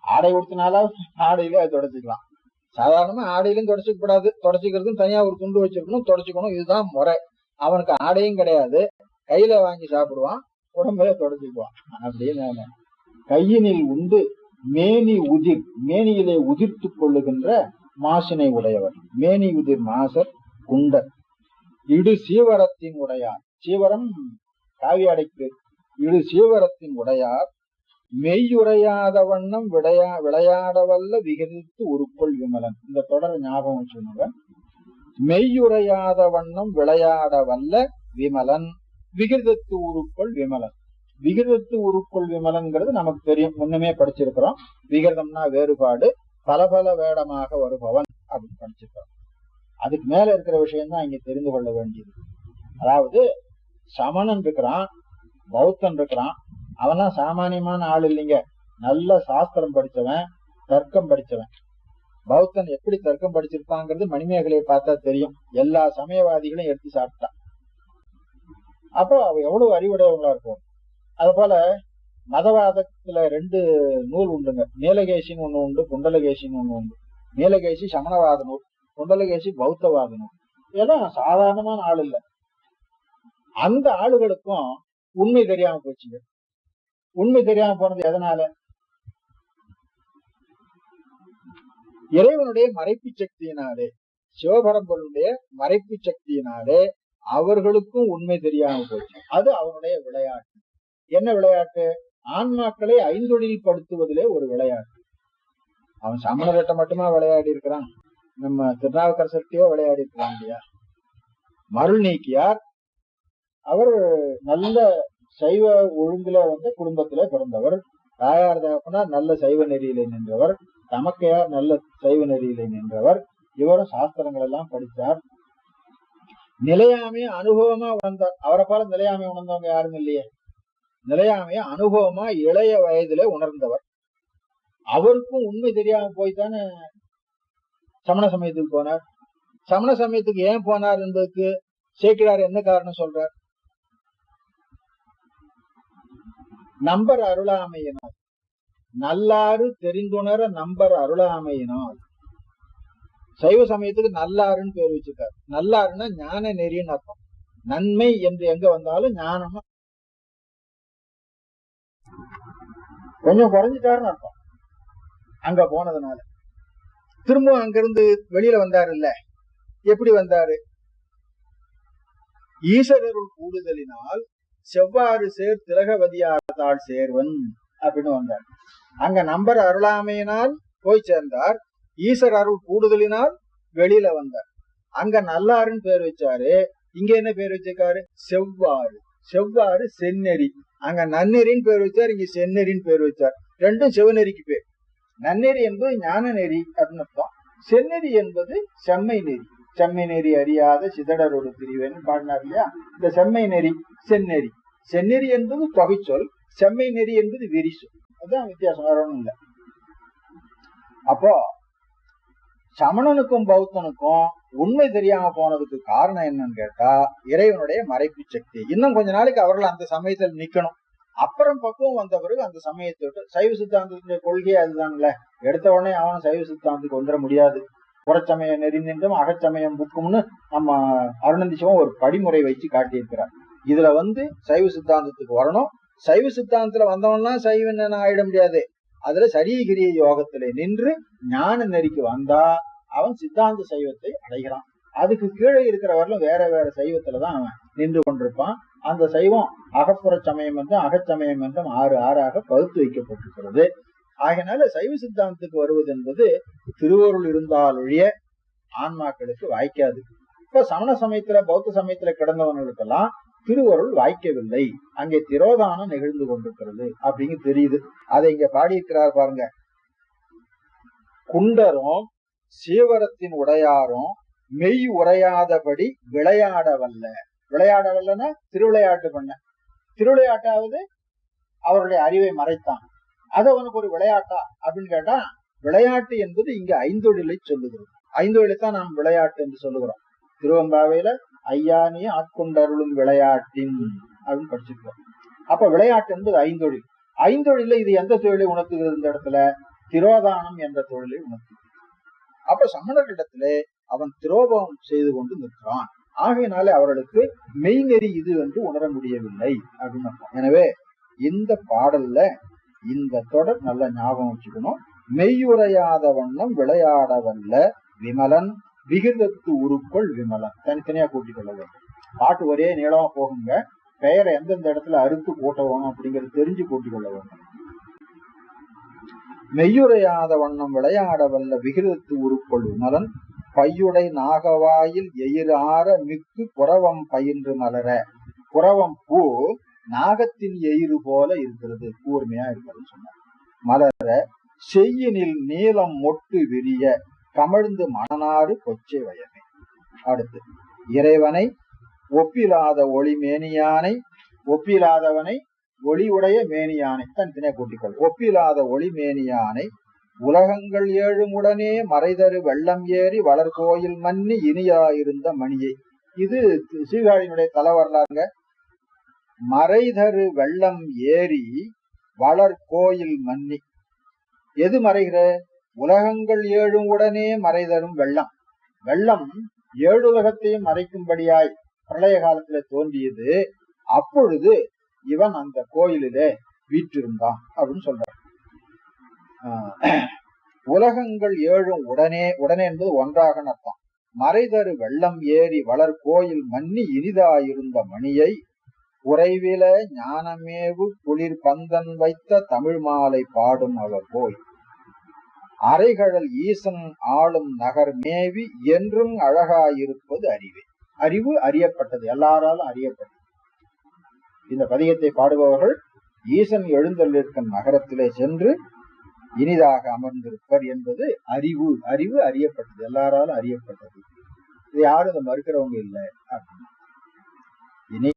ஆடை உடுத்தினாலும் ஆடையில அது தொடச்சிக்கலாம். சாதாரணமா ஆடையிலும் தொடச்சிக்க கூடாது. தொடச்சிக்கிறதுன்னு தனியா ஒரு துண்டு வச்சிருக்கணும், தொடச்சிக்கணும். இதுதான் முறை. அவனுக்கு ஆடையும் கிடையாது, கையில வாங்கி சாப்பிடுவான், உடம்புல தொடச்சிக்குவான் அப்படின்னு. கையினில் உண்டு மேனி உதிர், மேனியிலே உதிர்த்து கொள்ளுகின்ற மாசினை உடையவர். மேனி உதிர் மாசர் குண்டர். இடு சீவரத்தின் உடையார், சீவரம் காவியாடைக்கு, இடு சீவரத்தின் உடையார். மெய்யுரையாத வண்ணம் விளையாடவல்ல விகிர்த்து உருப்பொள் விமலன். இந்த தொடர் ஞாபகம் வச்சுங்க. மெய்யுரையாத வண்ணம் விளையாடவல்ல விமலன், விகிர்தத்து உருப்பொள் விமலன். விகிர்தத்து உருப்பொள் விமலன்கிறது நமக்கு தெரியும், முன்னமே படிச்சிருக்கிறோம். விகிர்தம்னா வேறுபாடு, பல பல வேடமாக வருபவன் அப்படின்னு படிச்சிருக்கிறோம். அதுக்கு மேல இருக்கிற விஷயம் தான் இங்க தெரிந்து கொள்ள வேண்டியது. அதாவது சமணன் இருக்கிறான், பௌத்தன் இருக்கிறான். அவன்லாம் சாமானியமான ஆள் இல்லைங்க, நல்ல சாஸ்திரம் படிச்சவன், தர்க்கம் படிச்சவன். பௌத்தன் எப்படி தர்க்கம் படிச்சிருப்பாங்கிறது மணிமேகலையை பார்த்தா தெரியும். எல்லா சமயவாதிகளையும் எடுத்து சாப்பிட்டான். அப்போ அவ எவ்வளவு அறிவுடையவங்களா இருக்கும். அது போல மதவாதத்துல 2 நூல் உண்டுங்க. நீலகேசின்னு ஒண்ணு உண்டு, குண்டலகேசின்னு ஒண்ணு உண்டு. நீலகேசி சமணவாத நூல், குண்டலகேசி பௌத்தவாத நூல். இதெல்லாம் சாதாரணமான ஆள் இல்லை. அந்த ஆளுகளுக்கும் உண்மை தெரியாம போச்சுங்க. உண்மை தெரியாம போனது எதனால? இறைவனுடைய மறைப்பு சக்தியினாலே, சிவபரம்பொருளுடைய மறைப்பு சக்தியினாலே அவர்களுக்கும் உண்மை தெரியாம போச்சு. அது அவனுடைய விளையாட்டு. என்ன விளையாட்டு? ஆன்மாக்களை ஐந்தொழில் படுத்துவதிலே ஒரு விளையாட்டு. அவன் சமணர்கிட்ட மட்டுமா விளையாடி இருக்கிறான்? நம்ம திருநாவுக்கரசர்கிட்டயோ விளையாடி இருக்கிறான் இல்லையா? மருள் நீக்கியார் அவர் நல்ல சைவ ஒழுங்குல குடும்பத்தில பிறந்தவர். தாயார் தகப்பனார் நல்ல சைவ நெறியிலே நின்றவர், தமக்கையார் நல்ல சைவ நெறியிலே நின்றவர். இவரும் சாஸ்திரங்கள் எல்லாம் படித்தார். நிலையாமைய அனுபவமா உணர்ந்தார். அவரை போல நிலையாமை உணர்ந்தவங்க யாரும் இல்லையே. நிலையாமைய அனுபவமா இளைய வயதிலே உணர்ந்தவர். அவருக்கும் உண்மை தெரியாம போய்த்தானே சமண சமயத்துக்கு போனார். சமண சமயத்துக்கு ஏன் போனார் என்பதற்கு சேக்கிழார் என்ன காரணம் சொல்றார்? நம்பர் அருளாமையினால், நல்லாறு தெரிந்துணர நம்பர் அருளாமையினால். சைவ சமயத்துக்கு நல்லாருன்னு பேர் வச்சிருக்காரு. நல்லாருன்னா ஞான நெறின்னு அர்த்தம். நன்மை என்று எங்க வந்தாலும் ஞானம் கொஞ்சம் குறைஞ்சிட்டாருன்னு அர்த்தம். அங்க போனதுனால திரும்ப அங்கிருந்து வெளியில வந்தாரு இல்ல. எப்படி வந்தாரு? ஈஸ்வரருள் கூடுதலினால் செவ்வாறு சேர் திலகவதியார்த்தாள் சேர்வன் அப்படின்னு வந்தார். அங்க நம்பர் அருளாமையினால் போய் சேர்ந்தார். ஈஸ்வர் அருள் கூடுதலினால் வெளியில வந்தார். அங்க நல்லாருன்னு பேர் வச்சாரு, இங்க என்ன பேர் வச்சிருக்காரு? செவ்வாறு. செவ்வாறு செந்நெறி. அங்க நன்னெறின்னு பேர் வச்சார், இங்க செந்நெறின்னு பேர் வச்சார். ரெண்டும் சிவநெறிக்கு பேர். நன்னெறி என்பது ஞான நெறி அப்படின்னு அர்த்தம். செந்நெறி என்பது செம்மை நெறி. செம்மை நெறி அறியாத சிதடரோடு பிரிவேன்னு பாடினார் இல்லையா? இந்த செம்மை நெறி செந்நெறி. செந்நெறி என்பது தொகை சொல், செம்மை நெறி என்பது விரி சொல். அதுதான் வித்தியாசம், வேற ஒண்ணும் இல்லை. அப்போ சமணனுக்கும் பௌத்தனுக்கும் உண்மை தெரியாம போனதுக்கு காரணம் என்னன்னு கேட்டா இறைவனுடைய மறைப்பு சக்தி. இன்னும் கொஞ்ச நாளைக்கு அவர்கள் அந்த சமயத்தில் நிக்கணும். அப்புறம் பக்குவம் வந்த பிறகு அந்த சமயத்தை விட்டு, சைவ சித்தாந்தத்துடைய கொள்கையே அதுதான்ல. எடுத்த உடனே அவன் சைவ சித்தாந்தத்துக்கு வந்துட முடியாது. புறச்சமய நெறி நின்றும் அகச்சமயம் புக்கும்னு நம்ம அருணந்தி சிவம் ஒரு படிமுறை வச்சு காட்டியிருக்கிறார். இதுல சைவ சித்தாந்தத்துக்கு வரணும். சைவ சித்தாந்தத்துல வந்தவன்லாம் சைவன் ஆயிட முடியாது. அதுல சரீகிரிய யோகத்திலே நின்று ஞான நெறிக்கு வந்தா அவன் சித்தாந்த சைவத்தை அடைகிறான். அதுக்கு கீழே இருக்கிறவர்களும் வேற வேற சைவத்துலதான் அவன் நின்று கொண்டிருப்பான். அந்த சைவம் அகப்புற சமயம் என்றும் அகச்சமயம் என்றும் 6 ஆறாக பகுத்து வைக்கப்பட்டிருக்கிறது. ஆகையினால சைவ சித்தாந்தத்துக்கு வருவது என்பது திருவருள் இருந்தால் ஒழிய ஆன்மாக்களுக்கு வாய்க்காது. இப்ப சமண சமயத்துல பௌத்த சமயத்துல கிடந்தவர்களுக்கெல்லாம் திருவருள் வாய்க்கவில்லை. அங்கே திரோதானம் நிகழ்ந்து கொண்டிருக்கிறது அப்படிங்க தெரியுது. அதை இங்க பாடியிருக்கிறார் பாருங்க. குண்டரும் சீவரத்தின் உடையாரும் மெய் உரையாதபடி விளையாடவல்ல. விளையாடவல்லன்னா திருவிளையாட்டு பண்ண. திருவிளையாட்டாவது அவருடைய அறிவை மறைத்தான். அது அவனுக்கு ஒரு விளையாட்டா அப்படின்னு கேட்டா, விளையாட்டு என்பது இங்க ஐந்தொழிலை சொல்லுகிறது. ஐந்தொழிலைத்தான் நாம் விளையாட்டு என்று சொல்லுகிறோம். திருவம்பாவையில ஐயானி ஆட்கொண்டருளும் விளையாட்டின் அப்படின்னு படிச்சிருக்கோம். அப்ப விளையாட்டு என்பது ஐந்தொழில். ஐந்தொழில இது எந்த தொழிலை உணர்த்துகிறது? இந்த இடத்துல திரோதானம் என்ற தொழிலை உணர்த்துகிறது. அப்ப சமணர்களிடத்திலே அவன் திரோபம் செய்து கொண்டு நிற்கிறான். ஆகையினாலே அவர்களுக்கு மெய்நெறி இது என்று உணர முடியவில்லை அப்படின்னு. எனவே இந்த பாடல்ல இந்த தொடர் நல்ல ஞாபகம் வச்சுக்கணும். மெய்யுரையாத வண்ணம் விளையாட வல்ல விமலன் விகிதத்து உருக்குள் விமலன். தனித்தனியா கூட்டிக் கொள்ள வேண்டும். பாட்டு ஒரே நீளமா போகுங்க. பெயரை எந்தெந்த இடத்துல அறுத்து போட்டவோம் அப்படிங்கிறது தெரிஞ்சு கூட்டிக் கொள்ள வேண்டும். மெய்யுரையாத வண்ணம் விளையாட வல்ல விகிதத்து உருக்குள் விமலன் பையுடை நாகவாயில் எயிரார மிக்கு புறவம் பயின்று மலர. புறவம் பூ நாகத்தின் எயிறு போல இருக்கிறது, கூர்மையா இருக்கிறது சொன்னார். மலர செய்யினில் நீலம் மொட்டு விரிய கமழ்ந்து மணனாறு கொச்சை வயமே. அடுத்து இறைவனை ஒப்பிலாத ஒளி மேனியானை, ஒப்பிலாதவனை ஒளியுடைய மேனியானை தனித்தனே கூட்டிக்கொள். ஒப்பிலாத ஒளி மேனியானை உலகங்கள் ஏழுமுடனே மறைதரு வெள்ளம் ஏறி வளர்கோயில் மன்னி இனியாயிருந்த மணியை. இது சீர்காழியினுடைய தல வரலாறுங்க. மறைதரு வெள்ளம் ஏறி வளர்கோயில் மன்னி. எது மறைகிற? உலகங்கள் ஏழும் உடனே மறைதரும் வெள்ளம். வெள்ளம் ஏழுலகத்தையும் மறைக்கும்படியாய் பிரளய காலத்துல தோன்றியது. அப்பொழுது இவன் அந்த கோயிலிலே வீற்றிருந்தான் அப்படின்னு சொல்றார். உலகங்கள் ஏழும் உடனே, உடனே என்பது ஒன்றாக அர்த்தம். மறைதரு வெள்ளம் ஏறி வளர்கோயில் மன்னி இனிதாயிருந்த மணியை உறைவில ஞானமேவு குளிர் பந்தன் வைத்த தமிழ் மாலை பாடும் அவர் போய் அரைகடல் ஈசன் ஆளும் நகர் மேவி என்றும் அழகாயிருப்பது அறிவே. அறிவு அறியப்பட்டது, எல்லாராலும் அறியப்பட்டது. இந்த பதிகத்தை பாடுபவர்கள் ஈசன் எழுந்தள்ளிருக்கும் நகரத்திலே சென்று இனிதாக அமர்ந்திருப்பர் என்பது அறிவு. அறிவு அறியப்பட்டது, எல்லாராலும் அறியப்பட்டது. இது யாரும் இதை மறுக்கிறவங்க இல்லை அப்படின்னு. இனி